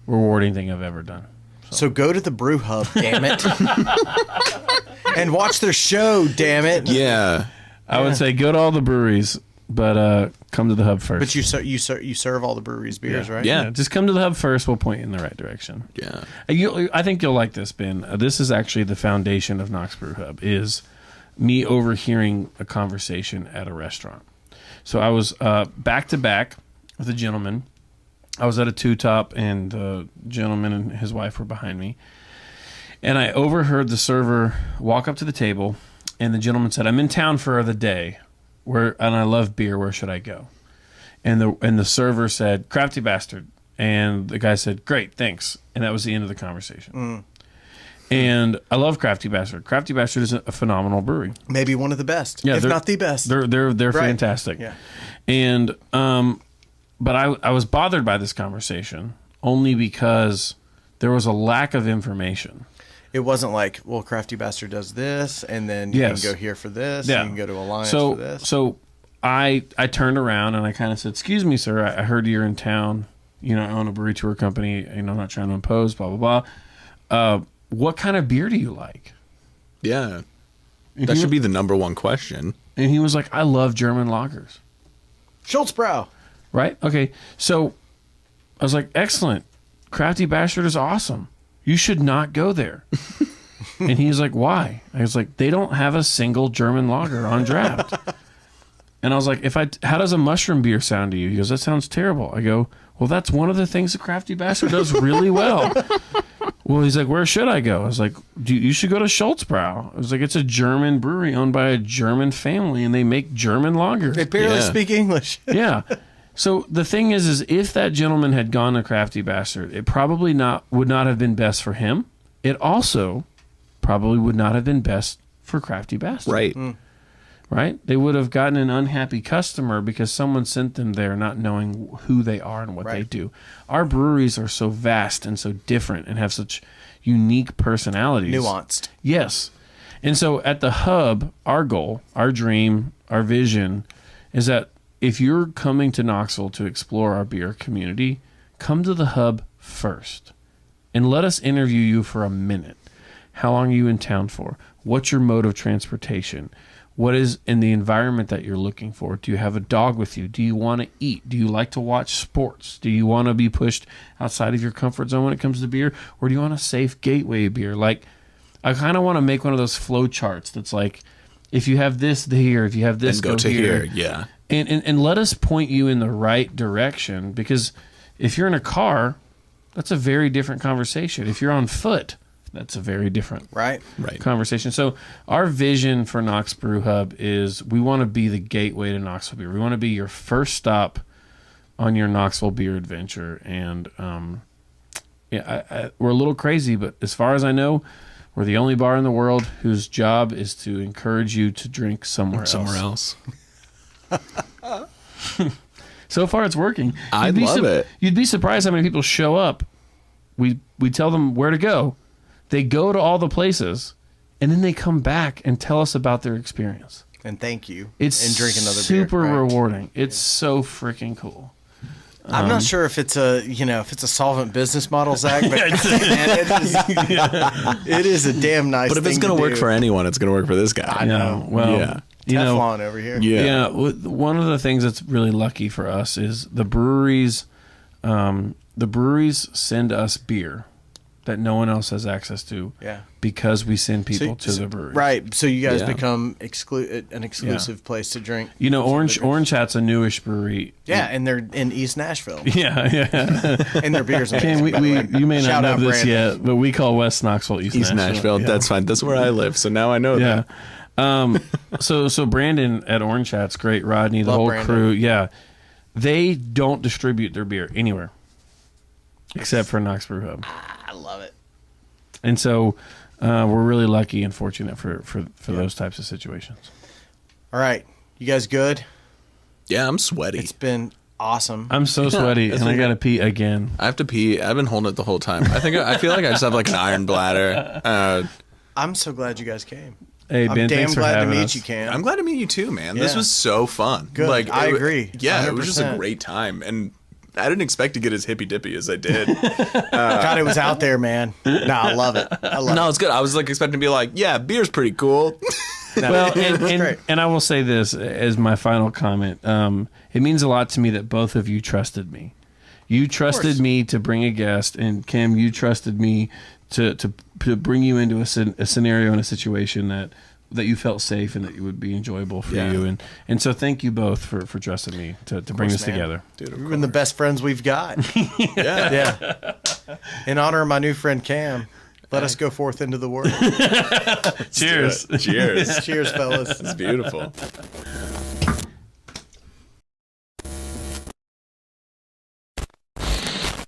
rewarding thing I've ever done. So go to the Brew Hub, damn it, and watch their show, damn it. Yeah. I would say go to all the breweries, but come to the hub first. But you serve all the breweries beers, right? Yeah, just come to the hub first. We'll point you in the right direction. Yeah. I think you'll like this, Ben. This is actually the foundation of Knox Brew Hub, is me overhearing a conversation at a restaurant. So I was back to back with a gentleman. I was at a two-top, and the gentleman and his wife were behind me. And I overheard the server walk up to the table, and the gentleman said, "I'm in town for the day, and I love beer. Where should I go?" And the server said, "Crafty Bastard." And the guy said, "Great, thanks." And that was the end of the conversation. And I love Crafty Bastard. Crafty Bastard is a phenomenal brewery. Maybe one of the best, if not the best. They're Right. fantastic. Yeah. And but I was bothered by this conversation only because there was a lack of information. It wasn't like, well, Crafty Bastard does this, and then you can go here for this, and you can go to Alliance for this. So I turned around and I kind of said, "Excuse me, sir, I heard you're in town. You know, I own a brewery tour company, and I'm not trying to impose, blah, blah, blah. What kind of beer do you like?" Yeah. That should be the number one question. And he was like, "I love German lagers." Schultzbrow. Right? Okay. So I was like, "Excellent. Crafty Bastard is awesome. You should not go there." And he's like, "Why?" I was like, "They don't have a single German lager on draft." And I was like, how does a mushroom beer sound to you?" He goes, "That sounds terrible." I go, "Well, that's one of the things that Crafty Bastard does really well." Well, he's like, "Where should I go?" I was like, "You should go to Schultzbrow." I was like, "It's a German brewery owned by a German family, and they make German lagers." They barely speak English. Yeah. So the thing is if that gentleman had gone to Crafty Bastard, it probably would not have been best for him. It also probably would not have been best for Crafty Bastard. Right. Right? They would have gotten an unhappy customer because someone sent them there not knowing who they are and what they do. Our breweries are so vast and so different and have such unique personalities. Nuanced. Yes. And so at the hub, our goal, our dream, our vision is that if you're coming to Knoxville to explore our beer community, come to the hub first and let us interview you for a minute. How long are you in town for? What's your mode of transportation? What is in the environment that you're looking for? Do you have a dog with you? Do you want to eat? Do you like to watch sports? Do you want to be pushed outside of your comfort zone when it comes to beer? Or do you want a safe gateway beer? Like, I kind of want to make one of those flow charts that's like, if you have this here, if you have this, And go to here. Yeah. And let us point you in the right direction, because if you're in a car, that's a very different conversation. If you're on foot, that's a very different conversation. So our vision for Knox Brew Hub is we want to be the gateway to Knoxville beer. We want to be your first stop on your Knoxville beer adventure. And we're a little crazy, but as far as I know, we're the only bar in the world whose job is to encourage you to drink somewhere else. So far, it's working. I love it. You'd be surprised how many people show up. We tell them where to go. They go to all the places, and then they come back and tell us about their experience. And thank you. It's and drink another super beer. rewarding. It's so freaking cool. I'm not sure if it's a solvent business model, Zach, but man, it is a damn nice. But if it's going to work for anyone, it's going to work for this guy. I know. Well, Teflon over here. Yeah. One of the things that's really lucky for us is the breweries. The breweries send us beer that no one else has access to. Yeah. Because we send people to the brewery. Right. So you guys become an exclusive place to drink. You know, Orange Hat's a newish brewery. Yeah, and they're in East Nashville. Yeah. And their beer's amazing. You may not Shout know out this Brandon. yet, but we call West Knoxville East Nashville. Yeah. That's fine. That's where I live. So now I know that. So Brandon at Orange Hat's great. Rodney, the Love whole Brandon. crew. Yeah. They don't distribute their beer anywhere except for Knox Brew Hub. love it. And so we're really lucky and fortunate for those types of situations. All right. You guys good? Yeah, I'm sweaty. It's been awesome. I'm so sweaty, and I got to pee again. I have to pee. I've been holding it the whole time. I feel like I just have like an iron bladder. I'm so glad you guys came. Hey, Ben, I'm damn thanks for glad to having meet us. you, Cam. I'm glad to meet you too, man. This Yeah. was so fun. Good. Like, I agree. Yeah, it was just a 100%. great time, and I didn't expect to get as hippy dippy as I did. God, it was out there, man. No, I love it. No, it's good. I was like expecting to be like, yeah, beer's pretty cool. No, Well, it was great. and I will say this as my final comment. It means a lot to me that both of you trusted me. You trusted me to bring a guest, and Cam, you trusted me to bring you into a scenario and a situation that you felt safe and that it would be enjoyable for you. And so thank you both for trusting me to bring this man. together. Dude, of We've been the best friends we've got. Yeah. In honor of my new friend Cam, let us go forth into the world. Cheers. Cheers. Cheers, fellas. It's beautiful.